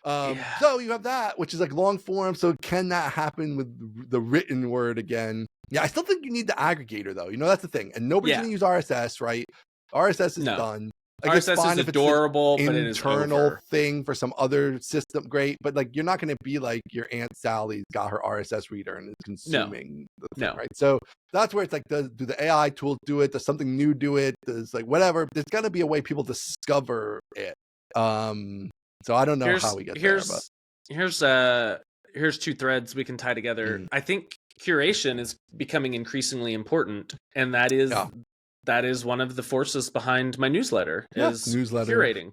So you have that, which is like long form. So can that happen with the written word again? Yeah, I still think you need the aggregator though. That's the thing. And nobody's going to use RSS, right? RSS is done. Like, RSS is adorable, but it is internal thing for some other system. Great, but like you're not going to be like your Aunt Sally's got her RSS reader and is consuming the thing, right? So that's where it's like, do the AI tools do it? Does something new do it? Does like whatever? There's got to be a way people discover it. So I don't know how we get there. But here's two threads we can tie together. I think curation is becoming increasingly important, and that is one of the forces behind my newsletter is curating.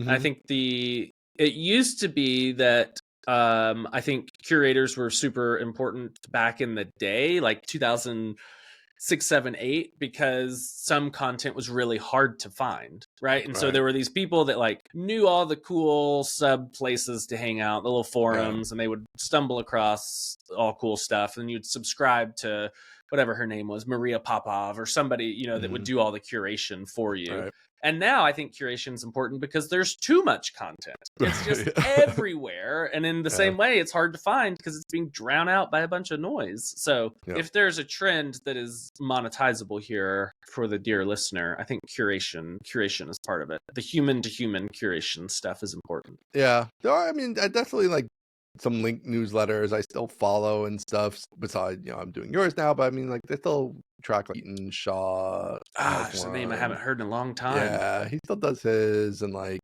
I think it used to be that I think curators were super important back in the day, like 2006, 7, 8, because some content was really hard to find, right? And so there were these people that like knew all the cool sub places to hang out, the little forums, and they would stumble across all cool stuff, and you'd subscribe to whatever her name was, Maria Popov or somebody, that would do all the curation for you. Right. And now I think curation is important because there's too much content. It's just everywhere. And in the same way, it's hard to find because it's being drowned out by a bunch of noise. So if there's a trend that is monetizable here for the dear listener, I think curation is part of it. The human to human curation stuff is important. Yeah. I mean, I definitely like some link newsletters I still follow and stuff. Besides, I'm doing yours now, but I mean, like they still track like Eaton Shaw. That's a name I haven't heard in a long time. Yeah, he still does his, and like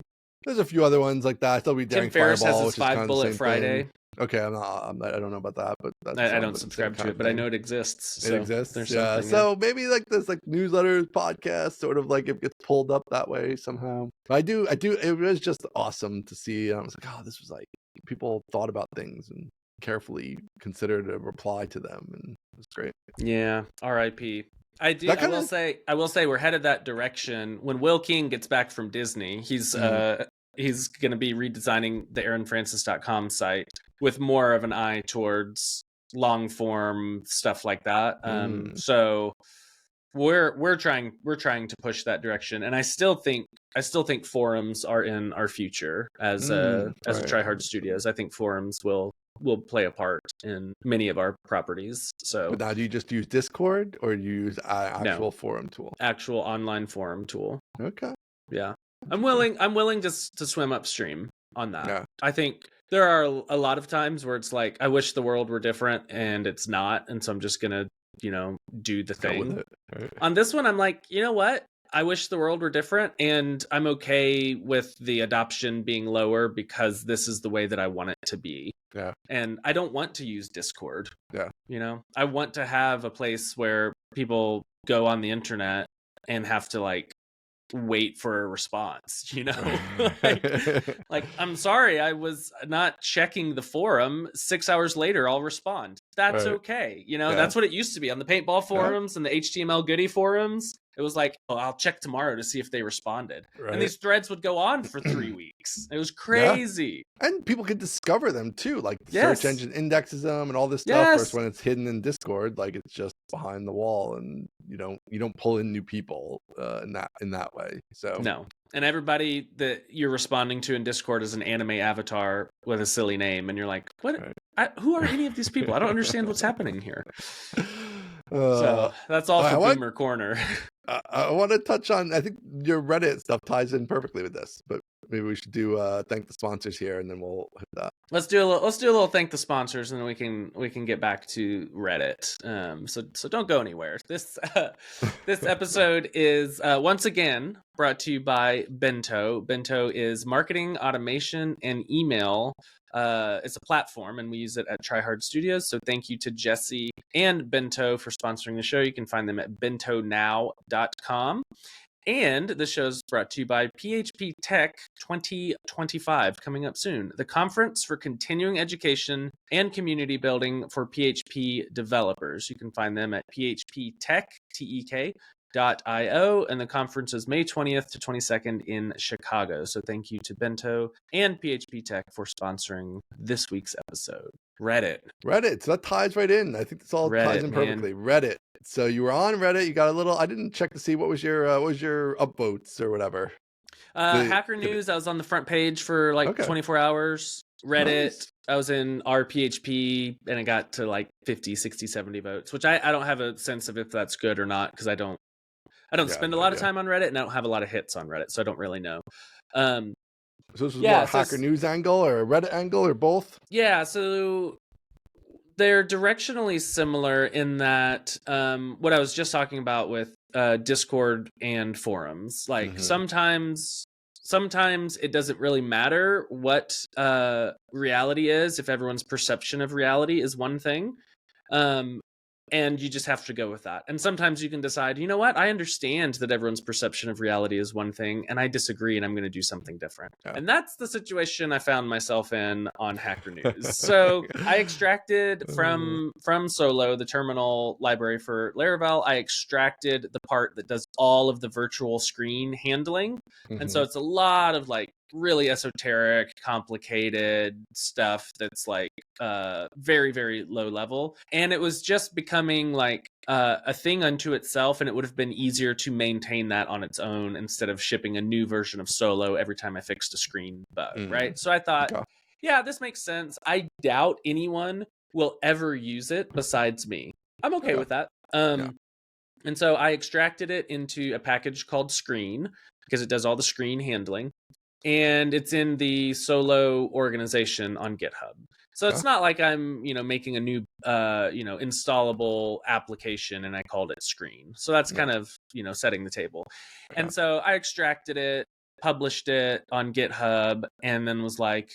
there's a few other ones like that. I still read Daring Ferriss Fireball, has his 5 Bullet Friday. Thing. Okay, I don't know about that, but I don't subscribe to it, but I know it exists. It exists. Yeah. So maybe like this like newsletters, podcast, sort of like it gets pulled up that way somehow. But I do. It was just awesome to see. I was like, oh, this was like people thought about things and carefully considered a reply to them, and it was great. Yeah. R.I.P. I will say we're headed that direction. When Will King gets back from Disney, he's going to be redesigning the AaronFrancis.com site with more of an eye towards long form stuff like that. So we're trying to push that direction, and I still think forums are in our future as a Try Hard Studios. I think forums will play a part in many of our properties. So, but now do you just use Discord or do you use actual forum tool? Actual online forum tool. Okay. Yeah, I'm willing to swim upstream on that. Yeah. I think there are a lot of times where it's like I wish the world were different, and it's not, and so I'm just gonna do the thing. Right. On this one, I'm like, you know what? I wish the world were different, and I'm okay with the adoption being lower because this is the way that I want it to be. Yeah. And I don't want to use Discord. Yeah. I want to have a place where people go on the internet and have to like wait for a response, like I'm sorry, I was not checking the forum. 6 hours later, I'll respond. That's okay. That's what it used to be on the paintball forums and the HTML goodie forums. It was like, I'll check tomorrow to see if they responded. Right. And these threads would go on for 3 weeks. It was crazy. Yeah. And people could discover them too. Like the search engine indexes them and all this stuff. Versus when it's hidden in Discord, like it's just behind the wall, and you don't pull in new people in that way. So no. And everybody that you're responding to in Discord is an anime avatar with a silly name, and you're like, what? Right. Who are any of these people? I don't understand what's happening here. So that's all for Boomer Corner. I want to touch on, I think your Reddit stuff ties in perfectly with this, but maybe we should do thank the sponsors here, and then we'll hit that. Let's do a little thank the sponsors, and then we can get back to Reddit. So don't go anywhere. This episode is once again brought to you by Bento. Bento is marketing, automation, and email. It's a platform, and we use it at Try Hard Studios. So thank you to Jesse and Bento for sponsoring the show. You can find them at bentonow.com. And the show is brought to you by PHP Tech 2025, coming up soon. The conference for continuing education and community building for PHP developers. You can find them at phptech.io, and the conference is May 20th to 22nd in Chicago. So thank you to Bento and PHP Tech for sponsoring this week's episode. Reddit. So that ties right in. I think this all ties in perfectly. Man. Reddit. So you were on Reddit. You got a little. I didn't check to see what was your upvotes or whatever. Hacker News. I was on the front page for like 24 hours. Reddit. Nice. I was in RPHP, and it got to like 50, 60, 70 votes, which I don't have a sense of if that's good or not, because I don't spend a lot of time on Reddit, and I don't have a lot of hits on Reddit, so I don't really know. So this was more a Hacker News angle or a Reddit angle or both? Yeah, so they're directionally similar in that what I was just talking about with Discord and forums. Like sometimes it doesn't really matter what reality is if everyone's perception of reality is one thing. And you just have to go with that. And sometimes you can decide, you know what? I understand that everyone's perception of reality is one thing, and I disagree, and I'm going to do something different. Yeah. And that's the situation I found myself in on Hacker News. So I extracted from Solo, the terminal library for Laravel, I extracted the part that does all of the virtual screen handling. And so it's a lot of like really esoteric, complicated stuff that's like very, very low level. And it was just becoming like a thing unto itself, and it would have been easier to maintain that on its own instead of shipping a new version of Solo every time I fixed a screen bug, right? So I thought, yeah, this makes sense. I doubt anyone will ever use it besides me. I'm okay with that. And so I extracted it into a package called Screen, because it does all the screen handling. And it's in the Solo organization on GitHub. So it's not like I'm, making a new, installable application and I called it Screen. So that's kind of, setting the table. And so I extracted it, published it on GitHub, and then was like,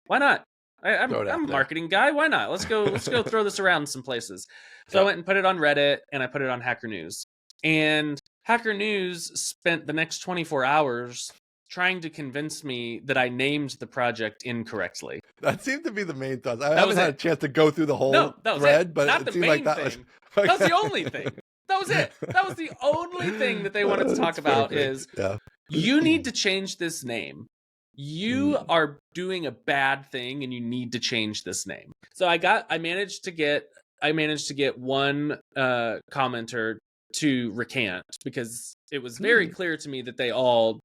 why not? I'm a marketing guy. Why not? Let's go throw this around some places. So I went and put it on Reddit, and I put it on Hacker News. And Hacker News spent the next 24 hours trying to convince me that I named the project incorrectly. That seemed to be the main thought. I haven't had a chance to go through the whole thread, but it seemed like that was... That was the only thing. That was it. That was the only thing that they wanted to talk about is you need to change this name. You are doing a bad thing and you need to change this name. So I managed to get one commenter to recant, because it was very clear to me that they all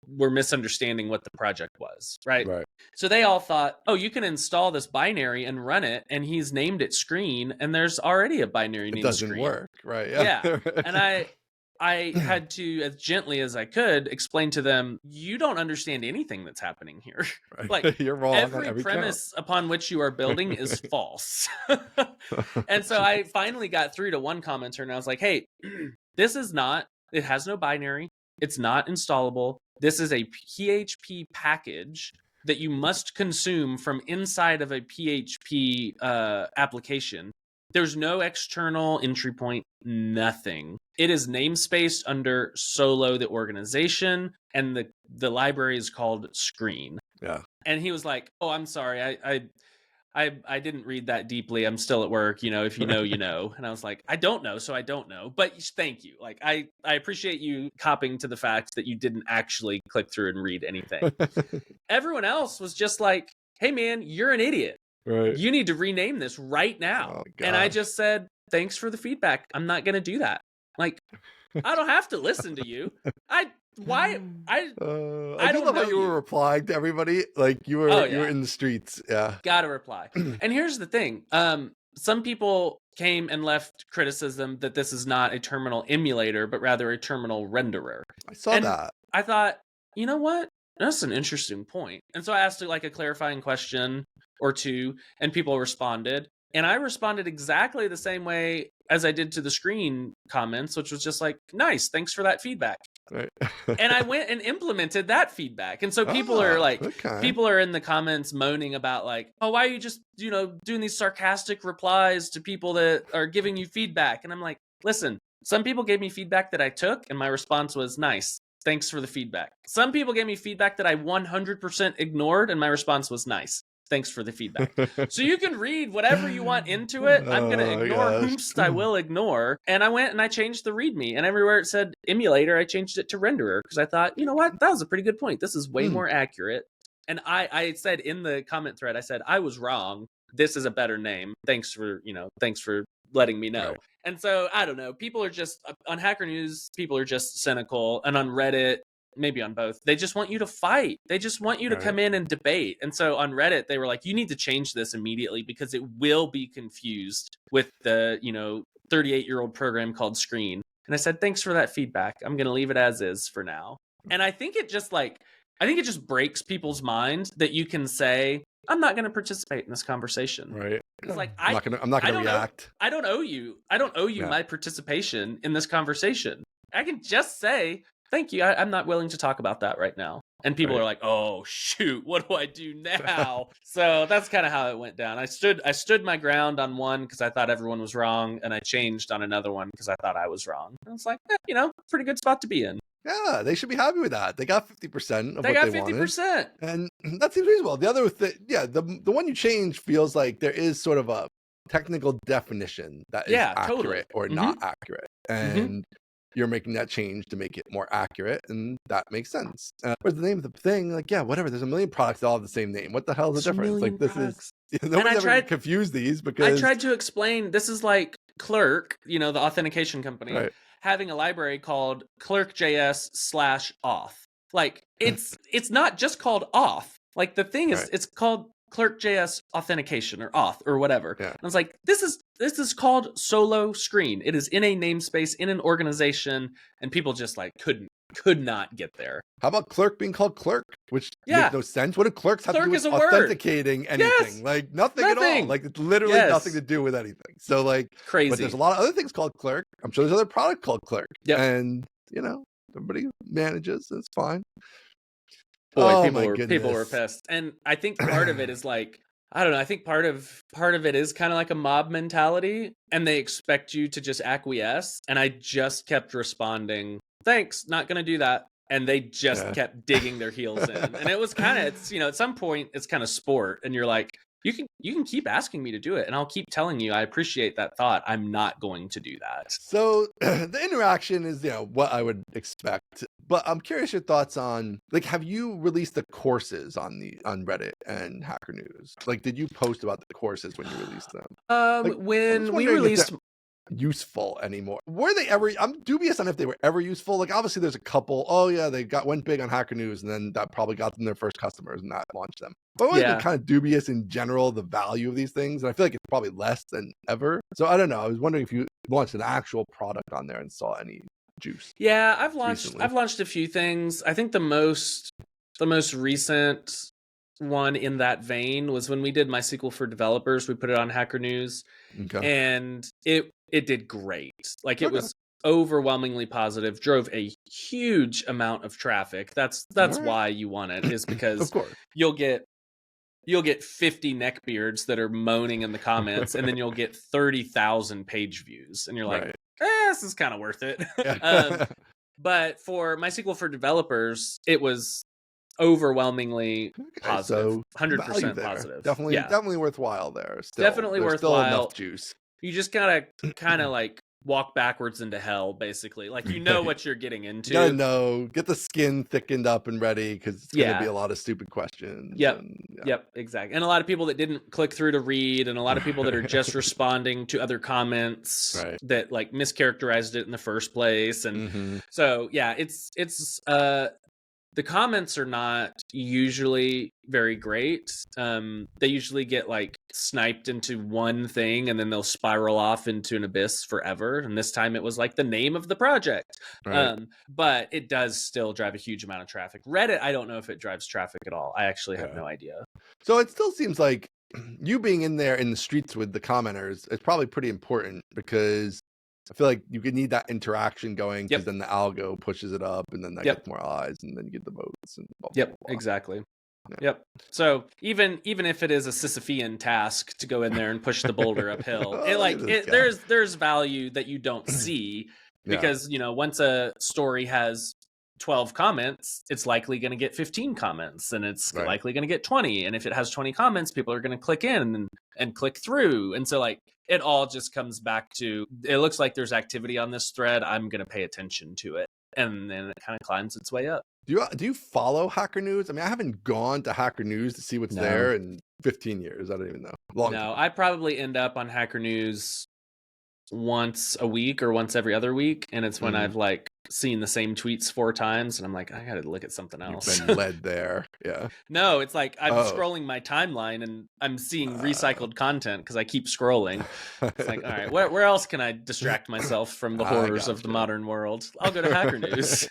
were misunderstanding what the project was, right? So they all thought, oh, you can install this binary and run it, and he's named it Screen, and there's already a binary named Screen. It doesn't work, right? Yeah. And I had to, as gently as I could, explain to them, you don't understand anything that's happening here. Like, you're wrong. Every premise upon which you are building is false. And so I finally got through to one commenter, and I was like, hey, it has no binary. It's not installable. This is a PHP package that you must consume from inside of a PHP application. There's no external entry point, nothing. It is namespaced under Solo, the organization, and the library is called Screen. Yeah. And he was like, oh, I'm sorry. I didn't read that deeply. I'm still at work, if you know, you know. And I was like, I don't know, so I don't know. But thank you. Like, I appreciate you copping to the fact that you didn't actually click through and read anything. Everyone else was just like, hey, man, you're an idiot. Right. You need to rename this right now. And I just said, thanks for the feedback. I'm not going to do that. Like, I don't have to listen to you. I do love how you were replying to everybody. Like you were in the streets. Yeah. Gotta reply. And here's the thing. Some people came and left criticism that this is not a terminal emulator, but rather a terminal renderer. I saw that. I thought, you know what? That's an interesting point. And so I asked like a clarifying question or two, and people responded. And I responded exactly the same way as I did to the screen comments, which was just like, nice, thanks for that feedback. Right. And I went and implemented that feedback. And so people are like, people are in the comments moaning about like, oh, why are you just, doing these sarcastic replies to people that are giving you feedback? And I'm like, listen, some people gave me feedback that I took, and my response was, nice, thanks for the feedback. Some people gave me feedback that I 100% ignored, and my response was, nice, thanks for the feedback. So you can read whatever you want into it. I'm going to ignore whomst I will ignore. And I went and I changed the README, and everywhere it said emulator, I changed it to renderer, because I thought, you know what? That was a pretty good point. This is way more accurate. And I said in the comment thread, I said, I was wrong. This is a better name. Thanks for letting me know. Right. And so I don't know. People are just on Hacker News. People are just cynical, and on Reddit, maybe on both, they just want you to fight. They just want you to come in and debate. And so on Reddit, they were like, you need to change this immediately because it will be confused with the 38-year-old program called Screen. And I said, thanks for that feedback. I'm going to leave it as is for now. And I think it just breaks people's mind that you can say, I'm not going to participate in this conversation. Right. It's like, I'm not going to react. I don't owe you my participation in this conversation. I can just say, thank you. I'm not willing to talk about that right now. And people are like, oh, shoot, what do I do now? So that's kind of how it went down. I stood my ground on one because I thought everyone was wrong. And I changed on another one because I thought I was wrong. And it's like, pretty good spot to be in. Yeah, they should be happy with that. They got 50% of what they wanted. They got 50%. And that seems reasonable. The other thing, the one you changed feels like there is sort of a technical definition that is accurate or not accurate. And you're making that change to make it more accurate, and that makes sense. Where's the name of the thing? Like, yeah, whatever. There's a million products that all have the same name. What the hell is the difference? Like, this is... Nobody's ever confused these because... I tried to explain, this is like Clerk, the authentication company. Right. Having a library called clerk.js/auth. Like, it's not just called auth. Like, the thing is, it's called clerk.js authentication or auth or whatever. Yeah. And I was like, this is called solo screen. It is in a namespace in an organization, and people just like could not get there. How about clerk being called clerk, which makes no sense? What do clerks have to do with authenticating anything? Yes. Like nothing at all. Like it's literally nothing to do with anything. So like crazy. But there's a lot of other things called clerk. I'm sure there's other product called clerk. Yep. And everybody manages. It's fine. Boy, people were pissed. And I think part of it is like, I don't know, I think part of it is kind of like a mob mentality, and they expect you to just acquiesce. And I just kept responding, thanks, not going to do that. And they just kept digging their heels in. And it was kind of, at some point it's kind of sport, and you're like, you can keep asking me to do it, and I'll keep telling you I appreciate that thought. I'm not going to do that. So the interaction is what I would expect, but I'm curious your thoughts on, like, have you released the courses on Reddit and Hacker News? Like, did you post about the courses when you released them? When we released useful anymore, were they ever? I'm dubious on if they were ever useful. Like, obviously there's a couple, they went big on Hacker News, and then that probably got them their first customers and that launched them. But I've been kind of dubious in general the value of these things, and I feel like it's probably less than ever. So I don't know, I was wondering if you launched an actual product on there and saw any juice. I've launched a few things. I think the most recent one in that vein was when we did MySQL for Developers. We put it on Hacker News, and it did great. Like, it was overwhelmingly positive, drove a huge amount of traffic. That's why you want it, is because of course you'll get 50 neckbeards that are moaning in the comments, and then you'll get 30,000 page views, and you're like, this is kind of worth it. But for MySQL for Developers, it was overwhelmingly positive, 100% positive. Definitely worthwhile there. Definitely worthwhile. Still enough juice. You just gotta kind of like walk backwards into hell, basically. Like, what you're getting into. You gotta get the skin thickened up and ready, because it's gonna be a lot of stupid questions. Yep, exactly. And a lot of people that didn't click through to read, and a lot of people that are just responding to other comments that like mischaracterized it in the first place. And so it's the comments are not usually very great. They usually get like sniped into one thing and then they'll spiral off into an abyss forever. And this time it was like the name of the project. Right. But it does still drive a huge amount of traffic. Reddit, I don't know if it drives traffic at all. I actually have no idea. So it still seems like you being in there in the streets with the commenters is probably pretty important, because I feel like you could need that interaction going, because then the algo pushes it up and then that gets more eyes and then you get the votes and blah, blah, blah. Exactly. Yep. So even if it is a Sisyphean task to go in there and push the boulder uphill, there's value that you don't see, because once a story has 12 comments, it's likely going to get 15 comments, and it's likely going to get 20. And if it has 20 comments, people are going to click in and click through. And so like it all just comes back to, it looks like there's activity on this thread, I'm going to pay attention to it. And then it kind of climbs its way up. Do you follow Hacker News? I mean, I haven't gone to Hacker News to see what's there in 15 years. I don't even know. Long time. I probably end up on Hacker News once a week or once every other week, and it's when I've like seen the same tweets 4 times and I'm like, I gotta look at something else. You've been led there. No, it's like I'm scrolling my timeline and I'm seeing recycled content because I keep scrolling. It's like, all right, where else can I distract myself from the horrors of the modern world? I'll go to Hacker News.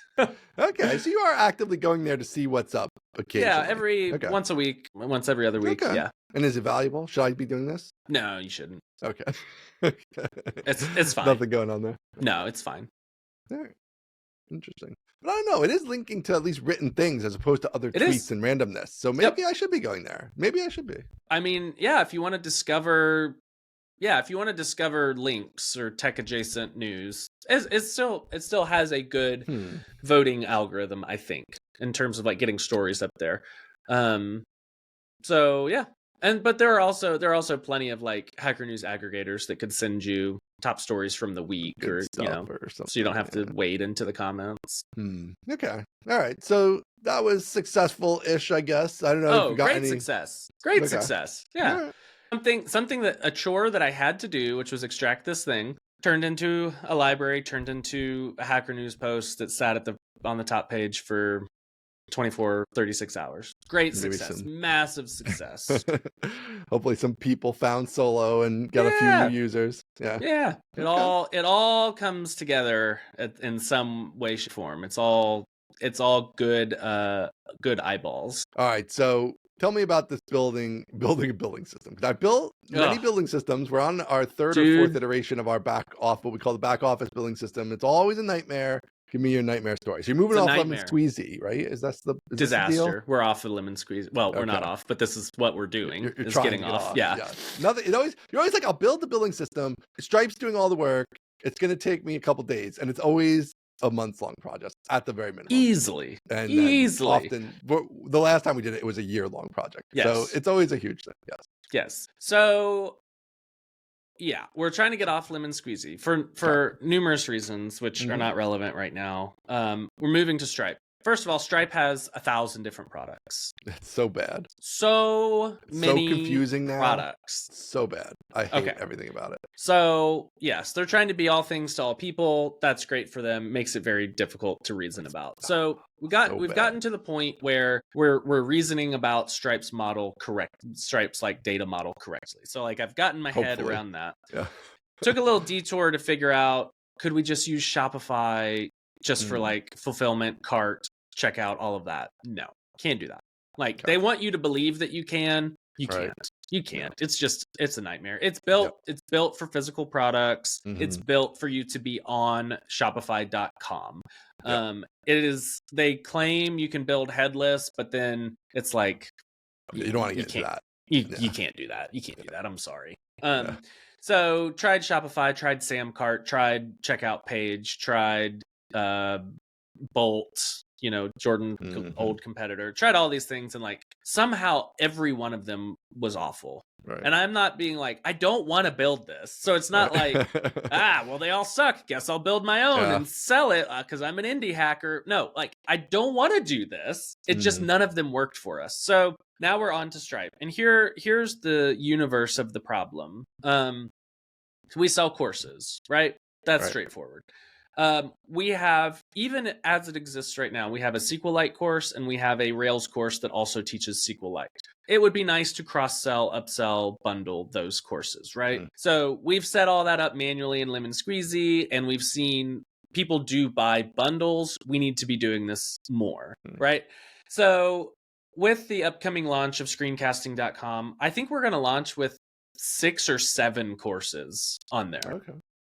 Okay, so you are actively going there to see what's up occasionally. Once a week, once every other week. Yeah. And is it valuable? Should I be doing this? No, you shouldn't. Okay. It's fine. Nothing going on there. No, it's fine. All right. Interesting. But I don't know. It is linking to at least written things as opposed to other tweets and randomness. So maybe I should be going there. Maybe I should be. I mean, if you want to discover links or tech adjacent news, it still has a good voting algorithm, I think, in terms of like getting stories up there. So yeah. But there are also plenty of like Hacker News aggregators that could send you top stories from the week or something, so you don't have to wade into the comments. Okay. All right. So that was successful-ish, I guess. I don't know if you got any success. Great success. Yeah. Right. Something that a chore that I had to do, which was extract this thing, turned into a library, turned into a Hacker News post that sat on the top page for 36 hours. Great success. Massive success. Hopefully some people found Solo and got a few new users. Yeah. It all comes together in some way, shape, form. It's all good eyeballs. All right. So tell me about this building a building system. Because I built many building systems. We're on our third or fourth iteration of our what we call the back office building system. It's always a nightmare. Give me your nightmare story. So you're moving off Lemon Squeezy, right? Is the disaster? We're off of Lemon Squeezy. Well, we're not off, but this is what we're doing. You're trying getting to get off. Yeah. Nothing. You're always like, I'll build the building system. Stripe's doing all the work. It's going to take me a couple days, and it's always a month-long project at the very minimum. Easily. Often, the last time we did it, it was a year-long project. Yes. So it's always a huge thing. Yes. So. Yeah, we're trying to get off Lemon Squeezy for numerous reasons, which are not relevant right now. We're moving to Stripe. First of all, Stripe has 1,000 different products. It's so bad. So many confusing now. Products. So bad. I hate everything about it. So yes, they're trying to be all things to all people. That's great for them. Makes it very difficult to reason about. So we've gotten to the point where we're reasoning about Stripe's like data model correctly. So like I've gotten my head around that. Yeah. Took a little detour to figure out, could we just use Shopify just for like fulfillment, cart, checkout, all of that? No, can't do that. Like they want you to believe that you can. You can't. You can't. It's a nightmare. It's built for physical products. It's built for you to be on Shopify.com. They claim you can build headless, but then it's like you don't want to get into that. You can't do that. You can't do that. I'm sorry. So tried Shopify, tried Samcart, tried checkout page, tried Bolt, Jordan, old competitor, tried all these things, and like somehow every one of them was awful. Right. And I'm not being like, I don't want to build this. So it's not like, well, they all suck. Guess I'll build my own and sell it because I'm an indie hacker. No, like I don't want to do this. It just none of them worked for us. So now we're on to Stripe. And here's the universe of the problem. We sell courses, right? That's straightforward. We have, even as it exists right now, we have a SQLite course and we have a Rails course that also teaches SQLite. It would be nice to cross-sell, upsell, bundle those courses, right? So we've set all that up manually in Lemon Squeezy, and we've seen people do buy bundles. We need to be doing this more, right? So with the upcoming launch of screencasting.com, I think we're going to launch with 6 or 7 courses on there,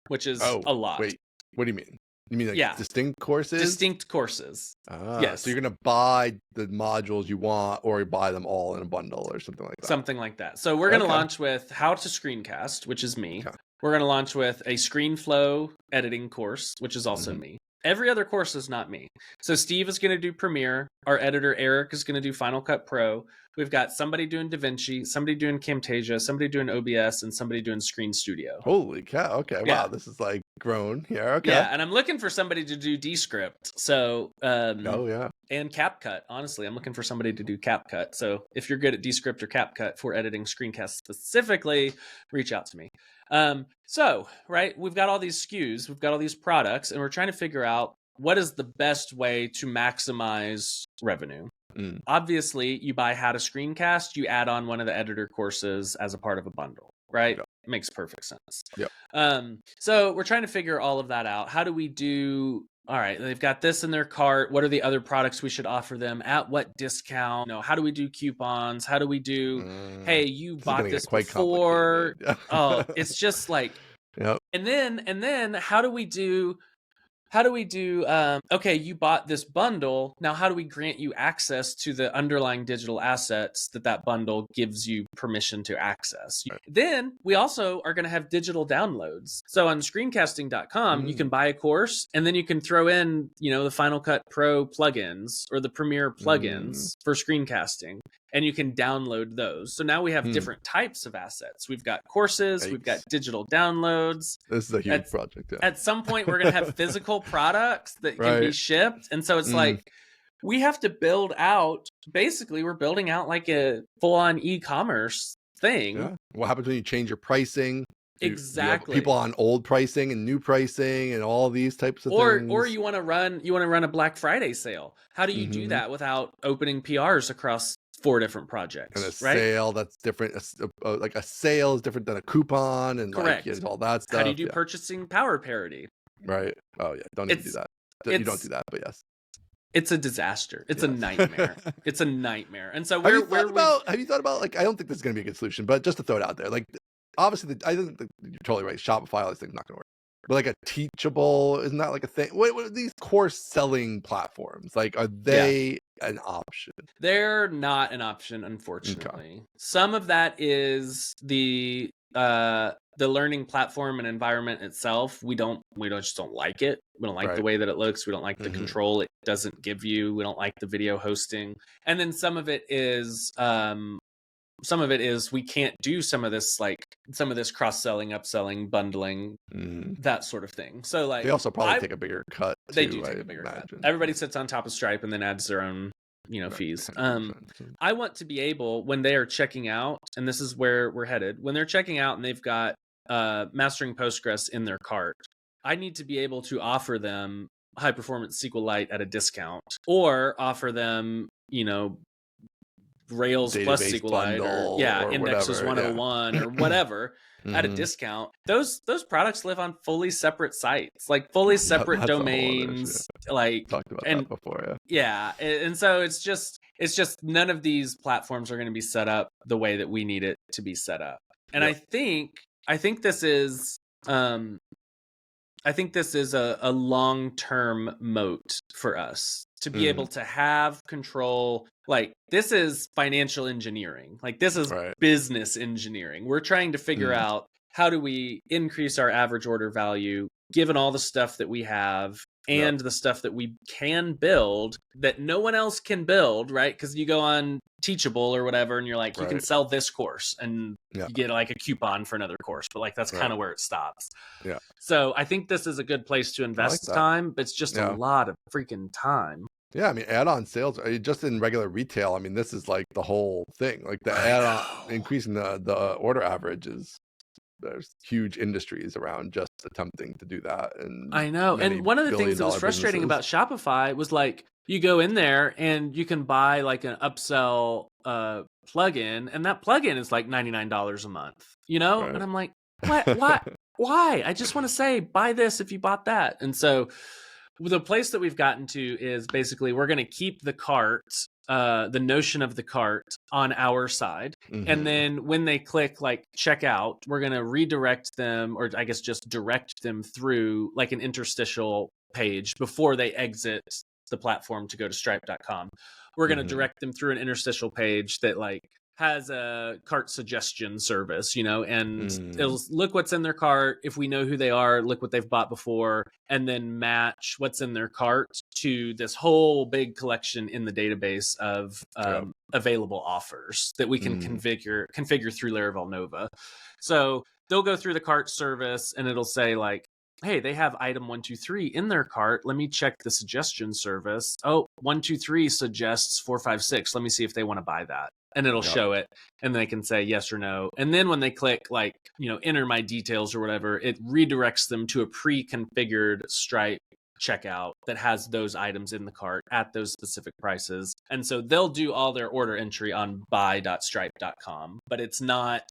which is a lot. Wait, what do you mean? You mean like distinct courses? Distinct courses. Yes. So you're going to buy the modules you want, or you buy them all in a bundle or something like that? Something like that. So we're going to launch with how to screencast, which is me. We're going to launch with a ScreenFlow editing course, which is also me. Every other course is not me. So Steve is going to do Premiere. Our editor, Eric, is going to do Final Cut Pro. We've got somebody doing DaVinci, somebody doing Camtasia, somebody doing OBS, and somebody doing Screen Studio. Holy cow. Okay. Yeah. Wow. This is like grown here. Okay. Yeah. And I'm looking for somebody to do Descript. So, and CapCut. Honestly, I'm looking for somebody to do CapCut. So if you're good at Descript or CapCut for editing screencasts specifically, reach out to me. So, right, we've got all these SKUs, we've got all these products, and we're trying to figure out what is the best way to maximize revenue. Obviously, you buy how to screencast, you add on one of the editor courses as a part of a bundle, right? It makes perfect sense. So we're trying to figure all of that out. How do we do? All right, they've got this in their cart. What are the other products we should offer them? At what discount? How do we do coupons? How do we do, hey, you bought this before? Oh, it's just like, and then how do we do, okay, you bought this bundle. Now, how do we grant you access to the underlying digital assets that bundle gives you permission to access? Then we also are going to have digital downloads. So on screencasting.com, you can buy a course and then you can throw in, the Final Cut Pro plugins or the Premiere plugins for screencasting, and you can download those. So now we have different types of assets. We've got courses, we've got digital downloads. This is a huge project. At some point, we're going to have physical products that can be shipped. And so it's like, we have to build out, basically, we're building out like a full-on e-commerce thing. Yeah. What happens when you change your pricing? Exactly. People on old pricing and new pricing and all these types of things. Or you want to run a Black Friday sale. How do you do that without opening PRs across 4 different projects? And a sale that's different. Like a sale is different than a coupon, and correct. Like, all that stuff. How do you do purchasing power parity? Right. Oh yeah. Don't even do that. You don't do that, but yes. It's a disaster. It's a nightmare. It's a nightmare. And so have you thought about like, I don't think this is going to be a good solution, but just to throw it out there, like obviously I think you're totally right. Shopify, all these things not going to work. But like a Teachable, isn't that like a thing? What are these course selling platforms? Like, are they an option? They're not an option, unfortunately. Okay. Some of that is the learning platform and environment itself. We just don't like it. We don't like the way that it looks. We don't like the control it doesn't give you. We don't like the video hosting. And then some of it is we can't do some of this cross-selling, upselling, bundling, that sort of thing. So like, they also probably take a bigger cut. They do take a bigger cut. Everybody sits on top of Stripe and then adds their own fees. I want to be able, when they are checking out, and this is where we're headed, when they're checking out and they've got mastering Postgres in their cart, I need to be able to offer them high performance SQLite at a discount, or offer them, Rails database plus SQLite or Indexes 101 or whatever at a discount. Those products live on fully separate sites, like fully separate domains. Like, talked about that before. And so it's just none of these platforms are going to be set up the way that we need it to be set up. And I think this is a long-term moat for us to be able to have control. Like, this is financial engineering. Like, this is business engineering. We're trying to figure out, how do we increase our average order value given all the stuff that we have and the stuff that we can build that no one else can build, right? Because you go on Teachable or whatever and you're like, you can sell this course and you get like a coupon for another course, but like that's kind of where it stops. So I think this is a good place to invest time, but it's just a lot of freaking time. Yeah, I mean, add-on sales, just in regular retail, I mean, this is like the whole thing. Like the add-on, increasing the order average is there's huge industries around just attempting to do that, and I know. And one of the things that was frustrating about Shopify was like, you go in there and you can buy like an upsell plugin, and that plugin is like $99 a month, you know? Right. And I'm like, what? Why? I just want to say, buy this if you bought that. And so the place that we've gotten to is basically we're going to keep the cart, the notion of the cart on our side. Mm-hmm. And then when they click like checkout, we're going to redirect them, or I guess just direct them through like an interstitial page before they exit the platform to go to stripe.com. We're going to direct them through an interstitial page that like has a cart suggestion service, you know, and it'll look what's in their cart. If we know who they are, look what they've bought before, and then match what's in their cart to this whole big collection in the database of available offers that we can configure through Laravel Nova. So they'll go through the cart service and it'll say like, hey, they have item 123 in their cart. Let me check the suggestion service. Oh, 123 suggests 456. Let me see if they want to buy that. And it'll show it, and they can say yes or no. And then when they click like, you know, enter my details or whatever, it redirects them to a pre-configured Stripe checkout that has those items in the cart at those specific prices. And so they'll do all their order entry on buy.stripe.com, but it's not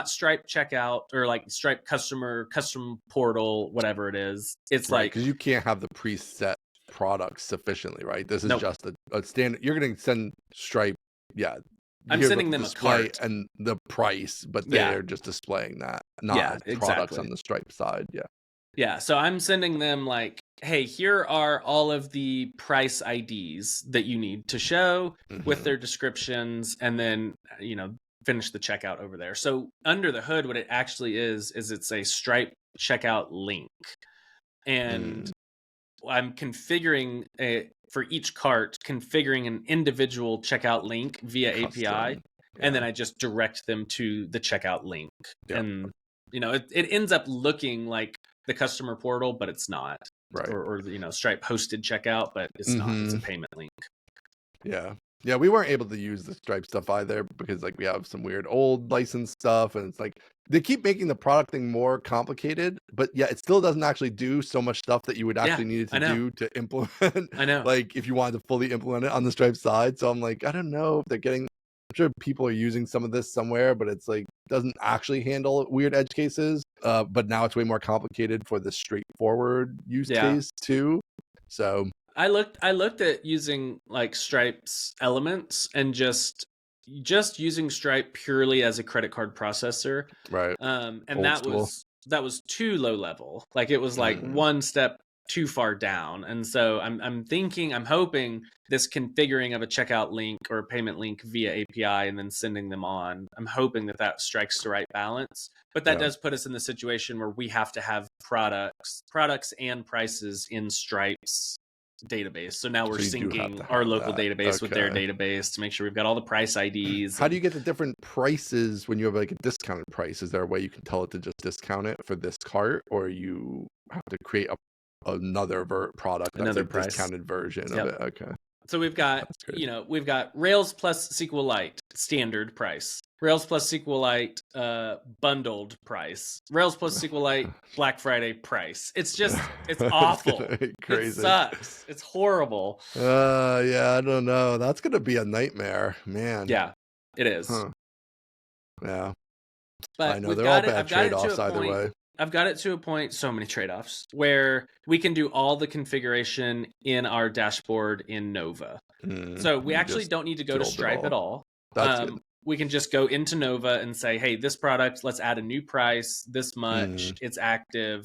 Stripe checkout or like Stripe custom portal, whatever it is. It's right, like, because you can't have the preset products sufficiently, right? This is just a standard. You're going to send Stripe. Yeah. I'm sending them a cart and the price, but they're just displaying that, not products on the Stripe side. Yeah. So I'm sending them like, hey, here are all of the price IDs that you need to show with their descriptions, and then, you know, finish the checkout over there. So under the hood, what it actually is it's a Stripe checkout link. And I'm configuring for each cart, configuring an individual checkout link via custom API, and then I just direct them to the checkout link. And, you know, it ends up looking like the customer portal, but it's not. Right. Or you know, Stripe hosted checkout, but it's not. It's a payment link. Yeah, we weren't able to use the Stripe stuff either because like we have some weird old license stuff, and it's like they keep making the product thing more complicated, but it still doesn't actually do so much stuff that you would actually need to do to implement. I know. Like if you wanted to fully implement it on the Stripe side. So I'm like, I don't know if they're getting. I'm sure people are using some of this somewhere, but it's like doesn't actually handle weird edge cases. But now it's way more complicated for the straightforward use case too. So I looked at using like Stripe's elements and just using Stripe purely as a credit card processor. Right. And that was too low level. Like it was like one step too far down. And so I'm hoping this configuring of a checkout link or a payment link via API and then sending them on, I'm hoping that strikes the right balance. But that does put us in the situation where we have to have products and prices in Stripe's database. So now we're syncing our local database with their database to make sure we've got all the price IDs. How do you get the different prices when you have like a discounted price? Is there a way you can tell it to just discount it for this cart, or you have to create another product that's another discounted version of it? Okay. So we've got Rails plus SQLite standard price, Rails plus SQLite bundled price, Rails plus SQLite Black Friday price. It's awful. Crazy. It sucks. It's horrible. I don't know. That's gonna be a nightmare, man. Yeah, it is. Yeah, but I know they're all bad trade-offs either way. I've got it to a point, so many trade-offs, where we can do all the configuration in our dashboard in Nova. So we actually don't need to go to Stripe at all. We can just go into Nova and say, hey, this product, let's add a new price, this much, it's active.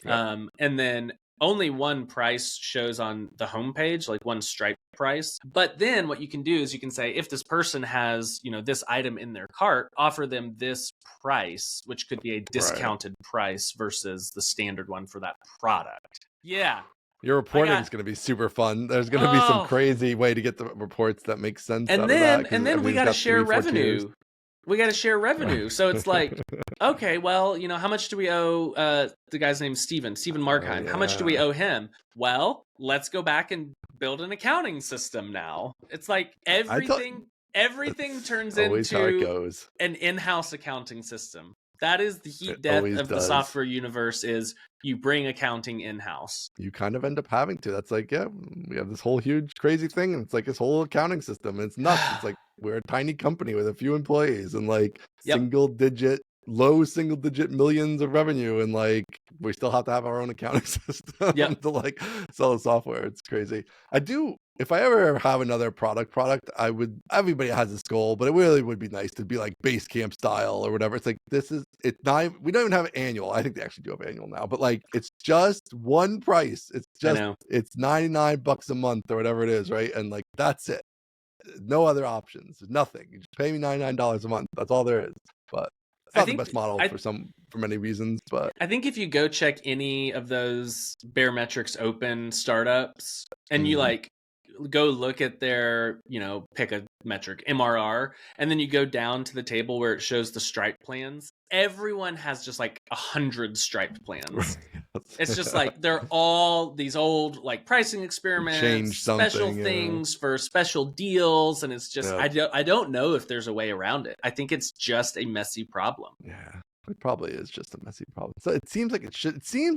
And then only one price shows on the homepage, like one Stripe price. But then what you can do is you can say, if this person has, you know, this item in their cart, offer them this price, which could be a discounted price versus the standard one for that product. Yeah. Your reporting is going to be super fun. There's going to be some crazy way to get the reports that make sense. And then we got to share revenue. We got to share revenue. So it's like, okay, well, you know, how much do we owe the guy's name is Steven Markheim? How much do we owe him? Well, let's go back and build an accounting system now. It's like everything turns into an in-house accounting system. That is the heat death of the software universe, is you bring accounting in-house. You kind of end up having to. That's like, yeah, we have this whole huge crazy thing, and it's like this whole accounting system. And it's nuts. It's like we're a tiny company with a few employees and like low single digit millions of revenue, and like we still have to have our own accounting system to like sell the software. It's crazy. If I ever have another product, everybody has this goal, but it really would be nice to be like Basecamp style or whatever. It's like, we don't even have annual. I think they actually do have annual now, but like, it's just one price. It's $99 a month or whatever it is. Right. And like, that's it. No other options. There's nothing. You just pay me $99 a month. That's all there is. But it's not the best model for many reasons, but I think if you go check any of those Baremetrics open startups and you like go look at their, pick a metric, MRR, and then you go down to the table where it shows the Stripe plans, everyone has just like 100 Stripe plans. It's just like they're all these old like pricing experiments, special things for special deals, and it's just I don't know if there's a way around it. I think it's just a messy problem. Yeah. It probably is just a messy problem. So it seems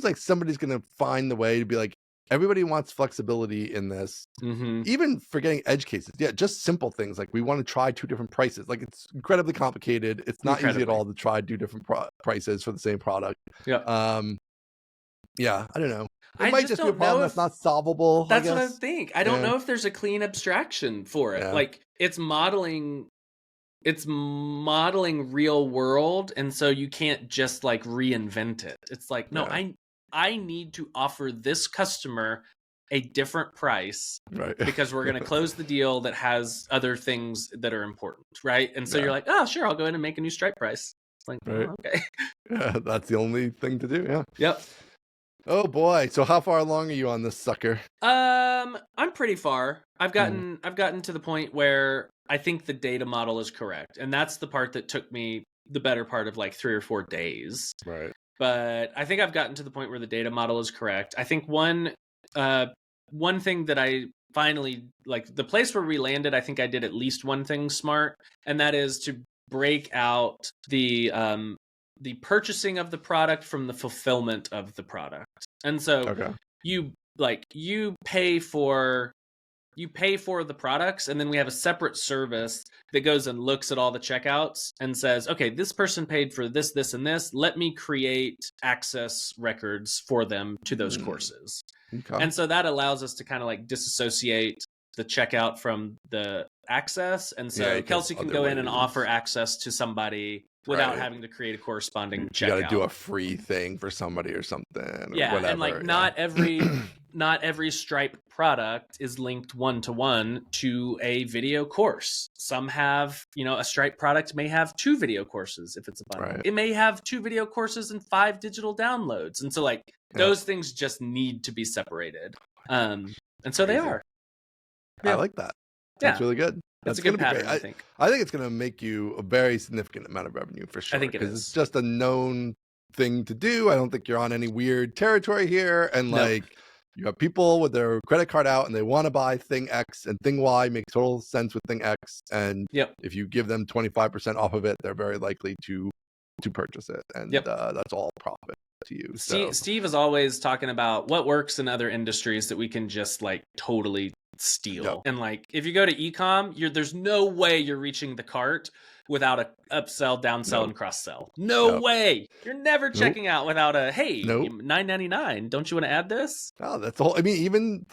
like somebody's going to find the way to be like, everybody wants flexibility in this, even for getting edge cases. Yeah, just simple things like we want to try 2 different prices. Like it's incredibly complicated. It's not easy at all to try 2 different prices for the same product. Yeah. Yeah, I don't know. It might just be a problem that's not solvable. That's what I think. I don't know if there's a clean abstraction for it. Yeah. Like it's modeling real world, and so you can't just like reinvent it. It's like, no, I need to offer this customer a different price, right? Because we're going to close the deal that has other things that are important, right? And so you're like, oh, sure, I'll go in and make a new Stripe price. It's like, oh, okay. Yeah, that's the only thing to do. Yeah. Yep. Oh boy. So how far along are you on this sucker? I'm pretty far. I've gotten to the point where I think the data model is correct. And that's the part that took me the better part of like 3 or 4 days. Right. But I think I've gotten to the point where the data model is correct. I think one thing that I finally, like the place where we landed, I think I did at least one thing smart, and that is to break out the purchasing of the product from the fulfillment of the product. And so you pay for the products, and then we have a separate service that goes and looks at all the checkouts and says, okay, this person paid for this, this, and this. Let me create access records for them to those courses. Okay. And so that allows us to kind of like disassociate the checkout from the access. And so Kelsey can go in and offer access to somebody without having to create a corresponding checkout. You got to do a free thing for somebody or something. Yeah, or whatever. And like not every Stripe product is linked one-to-one to a video course. Some have, a Stripe product may have 2 video courses if it's a bundle. Right. It may have 2 video courses and 5 digital downloads. And so like those things just need to be separated. And so they are. Yeah. I like that. That's really good. That's a good pattern, I think. I think it's going to make you a very significant amount of revenue for sure. I think it is. It's just a known thing to do. I don't think you're on any weird territory here. And you have people with their credit card out and they want to buy thing X, and thing Y makes total sense with thing X. And if you give them 25% off of it, they're very likely to purchase it. And that's all profit to you. Steve is always talking about what works in other industries that we can just like totally steal. And like if you go to ecom, there's no way you're reaching the cart without a upsell, downsell, and cross sell. No way. You're never checking out without a $9.99. Don't you want to add this? Oh, that's all. I mean,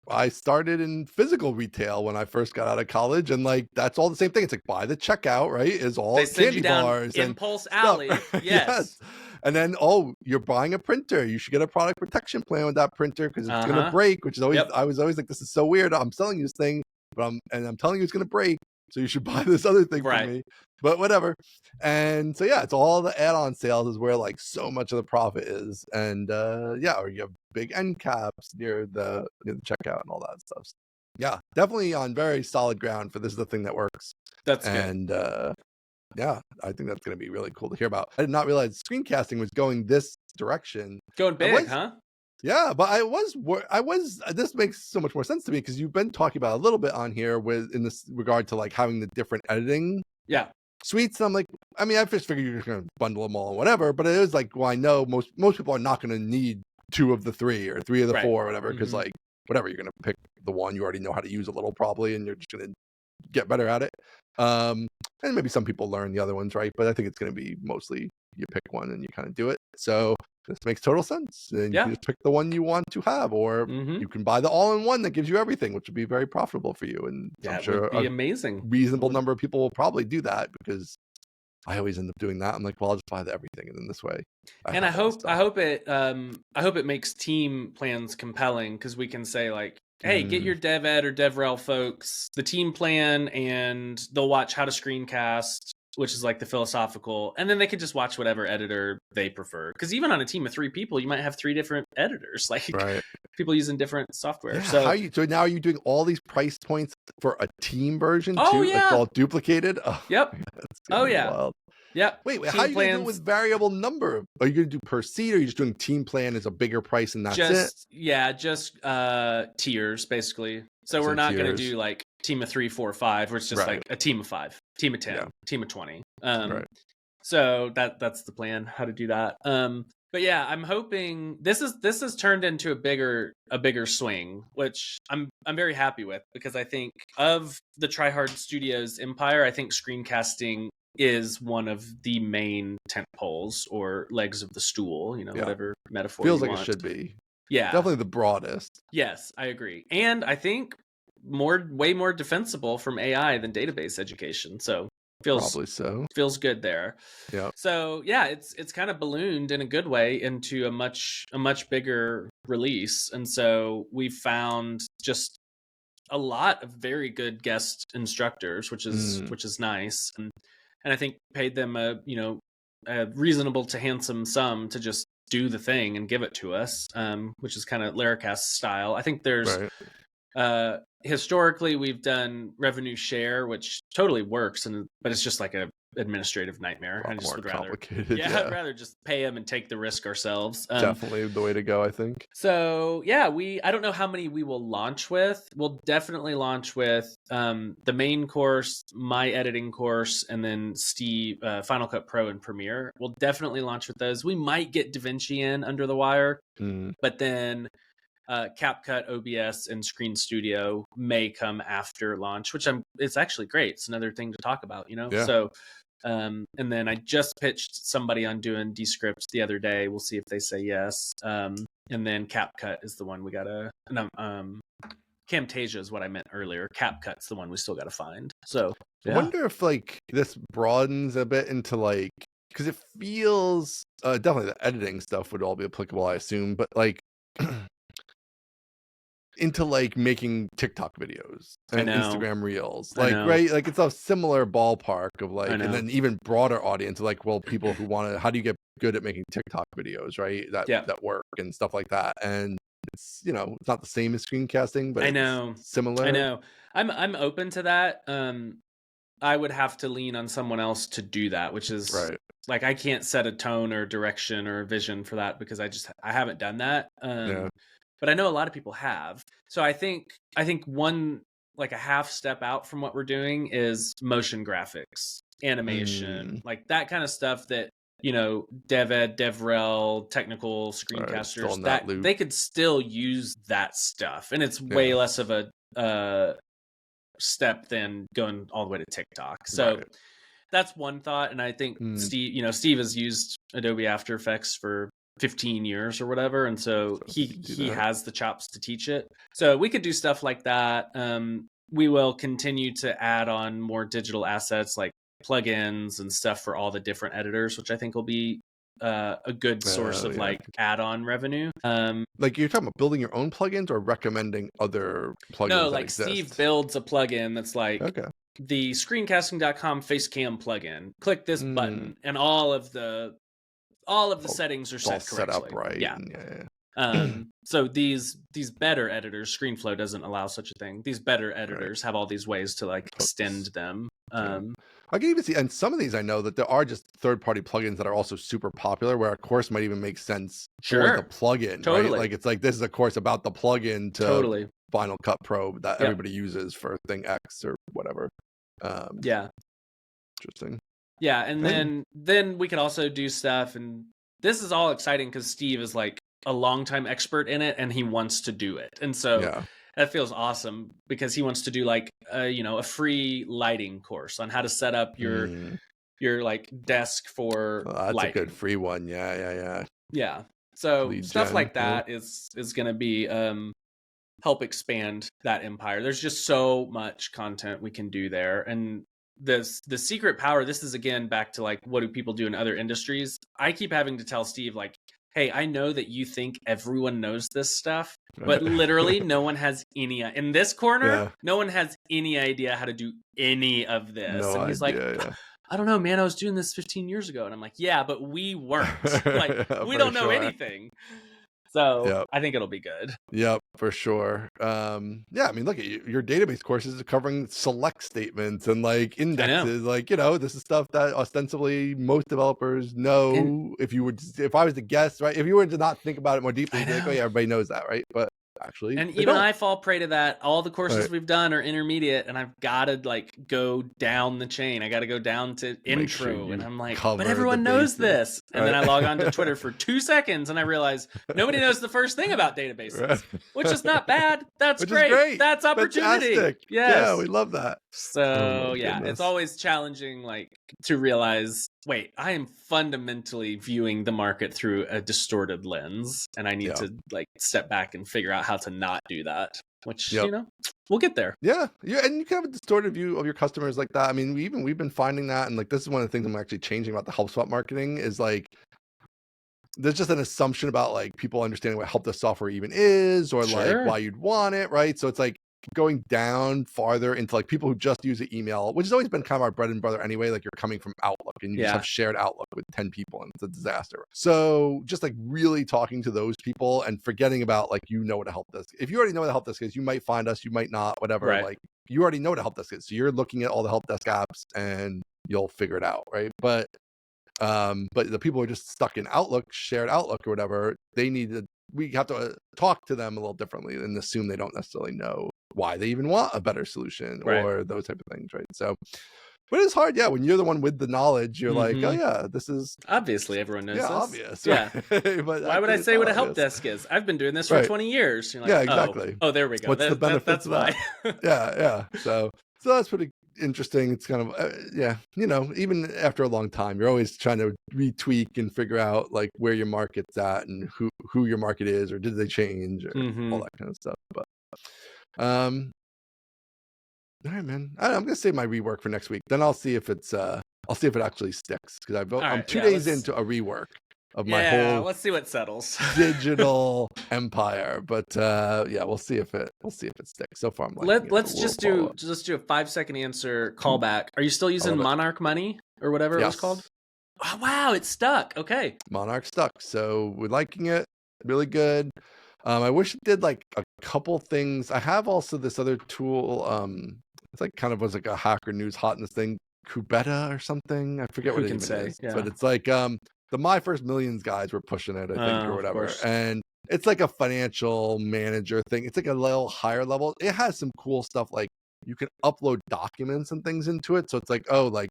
I started in physical retail when I first got out of college, and like that's all the same thing. It's like buy the checkout, right? Is all they send candy you down bars Impulse Alley. Yes. And then, you're buying a printer. You should get a product protection plan with that printer because it's going to break, which is always, I was always like, this is so weird. I'm selling you this thing, but I'm telling you it's going to break. So you should buy this other thing from me, but whatever. And so, it's all the add-on sales is where like so much of the profit is. And or you have big end caps near the checkout and all that stuff. Yeah, definitely on very solid ground for this is the thing that works. That's good. And, I think that's going to be really cool to hear about. I did not realize screencasting was going this direction. Going big, huh? Yeah, but this makes so much more sense to me because you've been talking about a little bit on here in this regard to like having the different editing Suites, I'm like, I mean, I just figured you're just gonna bundle them all and whatever, but it is like, well, I know most people are not gonna need 2 of the 3 or 3 of the 4 or whatever, because like whatever, you're gonna pick the one you already know how to use a little probably, and you're just gonna get better at it. And maybe some people learn the other ones, right? But I think it's gonna be mostly you pick one and you kind of do it. So this makes total sense. And you can just pick the one you want to have, or you can buy the all-in-one that gives you everything, which would be very profitable for you. And I'm sure would be amazing. Reasonable number of people will probably do that, because I always end up doing that. I'm like, well, I'll just buy the everything, and then this way. I hope it makes team plans compelling, because we can say like, hey, get your dev ed or devrel folks the team plan, and they'll watch how to screencast, which is like the philosophical, and then they can just watch whatever editor they prefer. Because even on a team of 3 people, you might have 3 different editors, like people using different software. Yeah, so now are you doing all these price points for a team version too? Oh, yeah. It's all duplicated? Oh, yep. Oh, yeah. Wild. Yep. Wait, how are you going to do it with variable number? Are you going to do per seat, or are you just doing team plan as a bigger price and that's it? Yeah, just tiers, basically. So we're not going to do like team of 3, 4, 5, where it's just like a team of 5, team of 10, team of 20. So that's the plan, how to do that. But yeah, I'm hoping this has turned into a bigger swing, which I'm very happy with, because I think of the TryHard Studios empire, I think screencasting is one of the main tent poles or legs of the stool, whatever metaphor feels you like want. It should be. Yeah, definitely the broadest. Yes, I agree, and I think way more defensible from AI than database education. So probably feels good there. Yeah. So yeah, it's kind of ballooned in a good way into a much bigger release, and so we've found just a lot of very good guest instructors, which is nice, and I think paid them a reasonable to handsome sum to just do the thing and give it to us, which is kind of Laracast's style. I think there's historically we've done revenue share, which totally works, but it's just like a administrative nightmare. I just would rather I'd rather just pay them and take the risk ourselves. Definitely the way to go, I think. So yeah, I don't know how many we will launch with. We'll definitely launch with the main course, my editing course, and then Steve Final Cut Pro and Premiere. We'll definitely launch with those. We might get DaVinci in under the wire, but then CapCut, OBS, and Screen Studio may come after launch, which it's actually great. It's another thing to talk about, So and then I just pitched somebody on doing Descript the other day. We'll see if they say yes. And then CapCut is the one we gotta Camtasia is what I meant earlier. CapCut's the one we still gotta find. So I wonder if like this broadens a bit into like, because it feels definitely the editing stuff would all be applicable, I assume, but like into like making TikTok videos and Instagram reels, like right, like it's a similar ballpark of like, and then even broader audience, like, well, people who want to, how do you get good at making TikTok videos, right? That work and stuff like that, and it's it's not the same as screencasting, but it's similar. I know. I'm open to that. I would have to lean on someone else to do that, which is like I can't set a tone or direction or vision for that, because I haven't done that. But I know a lot of people have. So I think one, like a half step out from what we're doing is motion graphics, animation, like that kind of stuff that, dev ed, devrel, technical screencasters, that they could still use that stuff. And it's way less of a step than going all the way to TikTok. So that's one thought. And I think Steve has used Adobe After Effects for 15 years or whatever, and so he has the chops to teach it. So we could do stuff like that. We will continue to add on more digital assets like plugins and stuff for all the different editors, which I think will be a good source of like add-on revenue. Like you're talking about building your own plugins or recommending other plugins? No, like Steve builds a plugin that's like the screencasting.com facecam plugin. Click this button and all of the settings are set correctly. Set up right. So these better editors, ScreenFlow doesn't allow such a thing. These better editors have all these ways to like extend them. I can even see, and some of these I know that there are just third-party plugins that are also super popular, where a course might even make sense for the plugin. Right? Like it's like, this is a course about the plugin to Final Cut Pro that everybody uses for thing X or whatever. Interesting. Yeah, and then we could also do stuff, and this is all exciting because Steve is like a longtime expert in it, and he wants to do it, and so that feels awesome because he wants to do like a free lighting course on how to set up your like desk for that's lighting. a good free one. Yeah. So Lead stuff gen, like that is going to be help expand that empire. There's just so much content we can do there, and the secret power. This is again back to like, what do people do in other industries? I keep having to tell Steve like, hey, I know that you think everyone knows this stuff, but literally no one has any in this corner. No one has any idea how to do any of this. And he's like, I don't know, man, I was doing this 15 years ago. And I'm like, yeah, but we weren't. Like, we don't know anything. So I think it'll be good. Yep, for sure. I mean, look at your database courses are covering select statements and like indexes. Like, this is stuff that ostensibly most developers know. And if I was to guess, right, if you were to not think about it more deeply, you'd be like, oh yeah, everybody knows that, right? But actually, and even I fall prey to that. All the courses we've done are intermediate, and I've got to like go down the chain. I got to go down to intro, and I'm like, but everyone knows this. And then I log on to Twitter for 2 seconds, and I realize nobody knows the first thing about databases, which is not bad. That's great. That's opportunity. Fantastic. Yes. Yeah, we love that. So it's always challenging, like, to realize, wait, I am fundamentally viewing the market through a distorted lens, and I need to like step back and figure out how to not do that, which we'll get there. Yeah, and you can have a distorted view of your customers like that. I mean, we've been finding that, and like this is one of the things I'm actually changing about the HelpSpot marketing is like there's just an assumption about like people understanding what help desk software even is, or like why you'd want it, right? So it's like going down farther into like people who just use the email, which has always been kind of our bread and butter anyway. Like you're coming from Outlook and you just have shared Outlook with 10 people and it's a disaster. So just like really talking to those people and forgetting about like, what a help desk. If you already know what a help desk is, you might find us, you might not, whatever. Like you already know what a help desk is. So you're looking at all the help desk apps and you'll figure it out, right? But the people who are just stuck in Outlook, shared Outlook or whatever, we have to talk to them a little differently and assume they don't necessarily know why they even want a better solution or those type of things, right? So, but it's hard, when you're the one with the knowledge, you're like, oh yeah, this is obviously everyone knows this. Obvious, but why would I say what a help desk is? I've been doing this for 20 years. You're like, exactly. Oh, there we go. What's the benefit? That's why. So that's pretty interesting. It's kind of even after a long time, you're always trying to retweak and figure out like where your market's at and who your market is, or did they change, or all that kind of stuff. But all right, man. I'm gonna save my rework for next week. Then I'll see if it actually sticks, because I'm 2 days into a rework of my whole let's see what settles digital empire. But we'll see if it sticks. So far I'm like, let's just do a 5-second answer callback. Are you still using Monarch Money or whatever it was called? Oh, wow, it's stuck. Okay, Monarch stuck, so we're liking it. Really good. I wish it did like a couple things. I have also this other tool. It's like kind of was like a Hacker News hotness thing, Kubeta or something. I forget what it even is. But it's like the My First Millions guys were pushing it, I think, or whatever. And it's like a financial manager thing. It's like a little higher level. It has some cool stuff, like you can upload documents and things into it. So it's like, like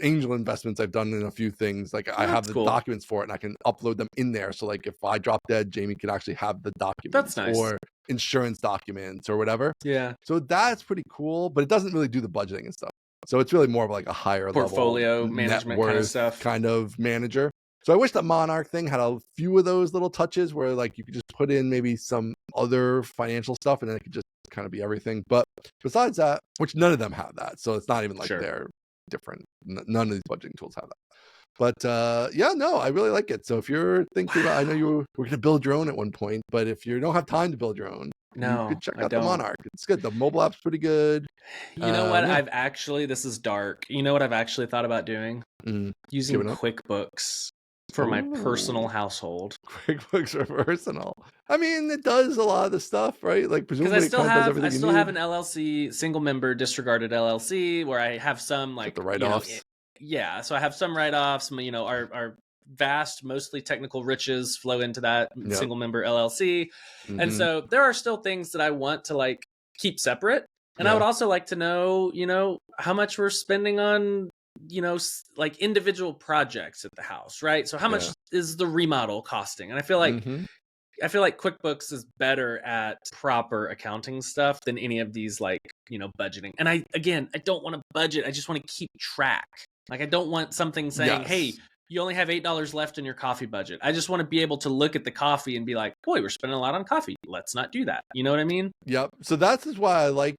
angel investments I've done in a few things. Like I have the documents for it and I can upload them in there. So like if I drop dead, Jamie can actually have the documents. That's nice. Or insurance documents or whatever. Yeah. So that's pretty cool, but it doesn't really do the budgeting and stuff. So it's really more of like a higher portfolio level management kind of stuff, kind of manager. So I wish that Monarch thing had a few of those little touches where like you could just put in maybe some other financial stuff and then it could just kind of be everything. But besides that, which none of them have that. So it's not even like they're different. None of these budgeting tools have that. But I really like it. So if you're thinking about, I know we're going to build your own at one point, but if you don't have time to build your own, you could check out the Monarch. It's good. The mobile app's pretty good. You know what? This is dark. You know what I've actually thought about doing? Using QuickBooks for my personal household. QuickBooks for personal. I mean, it does a lot of the stuff, right? Like presumably because I still have an LLC, single member disregarded LLC, where I have some like the write-offs. So I have some write-offs. Our vast, mostly technical riches flow into that single member LLC. And so there are still things that I want to like keep separate. And I would also like to know, how much we're spending on like individual projects at the house, right? So how much is the remodel costing? And I feel like QuickBooks is better at proper accounting stuff than any of these like, budgeting. And I don't want to budget. I just want to keep track. Like I don't want something saying, hey, you only have $8 left in your coffee budget. I just want to be able to look at the coffee and be like, boy, we're spending a lot on coffee. Let's not do that. You know what I mean? Yep. So that's why I like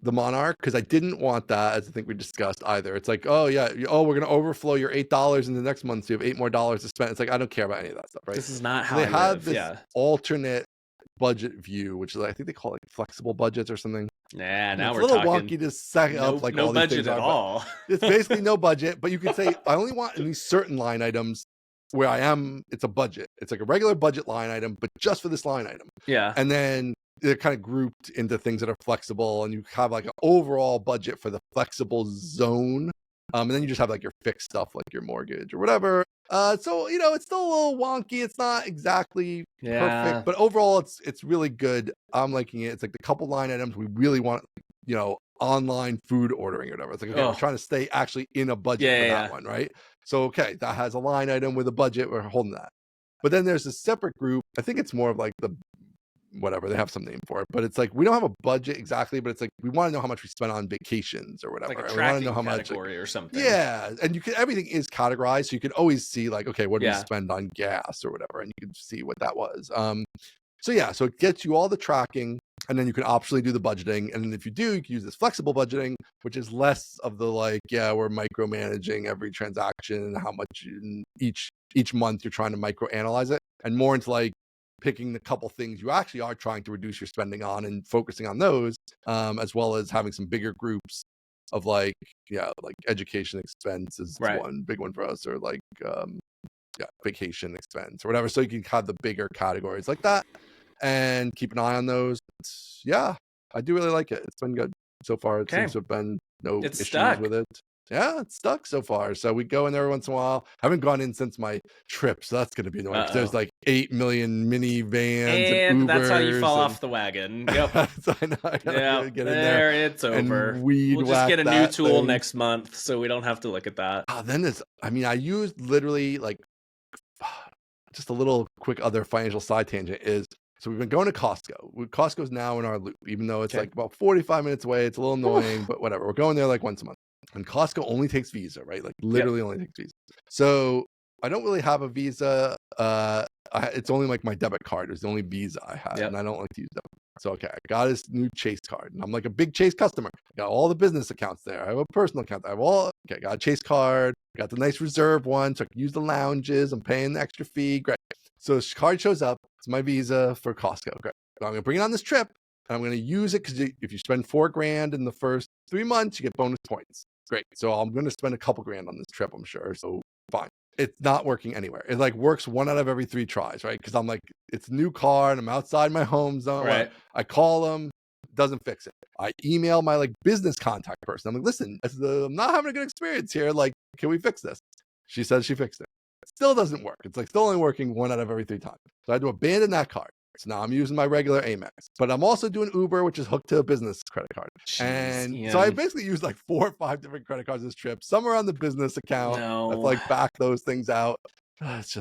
the Monarch, because I didn't want that, as I think we discussed either. It's like, oh yeah, we're going to overflow your $8 in the next month, so you have $8 more to spend. It's like, I don't care about any of that stuff, right? This is not how they I have live. this alternate budget view, which is I think they call it like flexible budgets or something. Nah, now it's we're a little talking wonky to set up like no all these budget things at all. It's basically no budget, but you can say I only want in these certain line items where it's a budget. It's like a regular budget line item, but just for this line item. Yeah. And then they're kind of grouped into things that are flexible, and you have like an overall budget for the flexible zone. And then you just have like your fixed stuff, like your mortgage or whatever. So it's still a little wonky. It's not exactly perfect, but overall it's really good. I'm liking it. It's like the couple line items we really want, online food ordering or whatever. It's like, okay, we're trying to stay actually in a budget for that one, right? So okay, that has a line item with a budget. We're holding that. But then there's a separate group. I think it's more of like the whatever, they have some name for it, but it's like we don't have a budget exactly, but it's like we want to know how much we spend on vacations or whatever. Like a we want to know how category much or something. Yeah, and everything is categorized, so you can always see like, okay, what do we spend on gas or whatever, and you can see what that was. So it gets you all the tracking, and then you can optionally do the budgeting. And then if you do, you can use this flexible budgeting, which is less of the like, we're micromanaging every transaction, how much in each month you're trying to microanalyze it, and more into like picking the couple things you actually are trying to reduce your spending on and focusing on those, as well as having some bigger groups of like education expense is one big one for us, or like vacation expense or whatever. So you can have the bigger categories like that and keep an eye on those. I do really like it. It's been good so far. It seems to have been no issues with it. Yeah, it's stuck so far. So we go in there every once in a while. I haven't gone in since my trip, so that's going to be annoying. There's like 8 million minivans and Ubers, that's how you fall off the wagon. Yep. So I know. I gotta get in there. It's over. We'll just get a new tool next month, so we don't have to look at that. Then I used literally like just a little quick other financial side tangent is. So we've been going to Costco. Costco's now in our loop, even though it's like about 45 minutes away. It's a little annoying, but whatever. We're going there like once a month. And Costco only takes Visa, right? Like literally only takes Visa. So I don't really have a Visa. It's only like my debit card is the only Visa I have, and I don't like to use debit. So I got his new Chase card, and I'm like a big Chase customer. I got all the business accounts there. I have a personal account. I got a Chase card. Got the nice reserve one, so I can use the lounges. I'm paying the extra fee. Great. So this card shows up. It's my Visa for Costco. Great. I'm gonna bring it on this trip, and I'm gonna use it because if you spend $4,000 in the first 3 months, you get bonus points. Great. So I'm going to spend a couple grand on this trip, I'm sure. So fine. It's not working anywhere. It like works 1 out of every 3 tries, right? Because I'm like, it's a new car and I'm outside my home zone. Right. I call them, doesn't fix it. I email my like business contact person. I'm like, listen, I'm not having a good experience here. Like, can we fix this? She says she fixed it. It still doesn't work. It's like still only working 1 out of every 3 times. So I had to abandon that card. So now I'm using my regular Amex, but I'm also doing Uber, which is hooked to a business credit card. So I basically used like 4 or 5 different credit cards this trip. Some are on the business account. I've like backed those things out. It's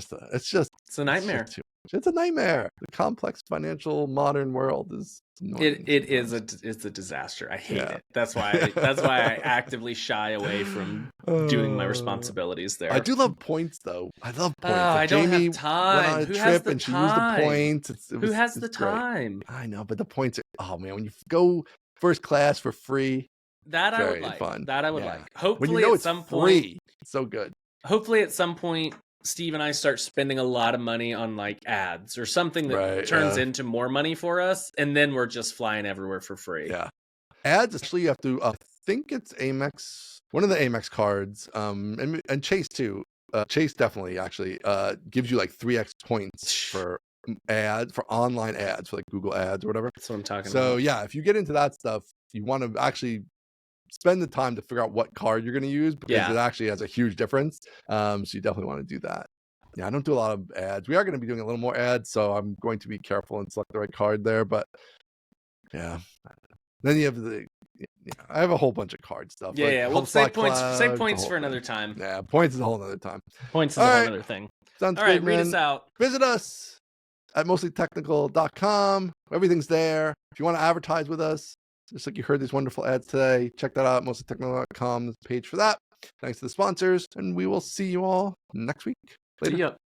a nightmare. It's a nightmare. The complex financial modern world is annoying. It's a disaster. I hate it. That's why I actively shy away from doing my responsibilities there. I do love points though. I love points. I don't have time. Went on a trip and she used the points. Who has the time? I know, but the points are when you go first class for free. That I would like. That I would like. Hopefully at some point, it's so good. Hopefully at some point, Steve and I start spending a lot of money on like ads or something that turns into more money for us, and then we're just flying everywhere for free. Yeah, ads. Actually, you have to. I think it's Amex, one of the Amex cards, and Chase too. Chase definitely actually gives you like 3x points for ads, for online ads, for like Google ads or whatever. That's what I'm talking about. So yeah, if you get into that stuff, you want to actually spend the time to figure out what card you're going to use, because it actually has a huge difference. So you definitely want to do that. Yeah, I don't do a lot of ads. We are going to be doing a little more ads, so I'm going to be careful and select the right card there. But yeah, then you have I have a whole bunch of card stuff. Yeah, like yeah. We'll save points for another time. Yeah, points is a whole other time. Points is a whole other thing. Sounds All good, right, man. read us out. Visit us at mostlytechnical.com. Everything's there. If you want to advertise with us, just like you heard these wonderful ads today, check that out, mostlytechnical.com, page for that. Thanks to the sponsors, and we will see you all next week. Later. See ya.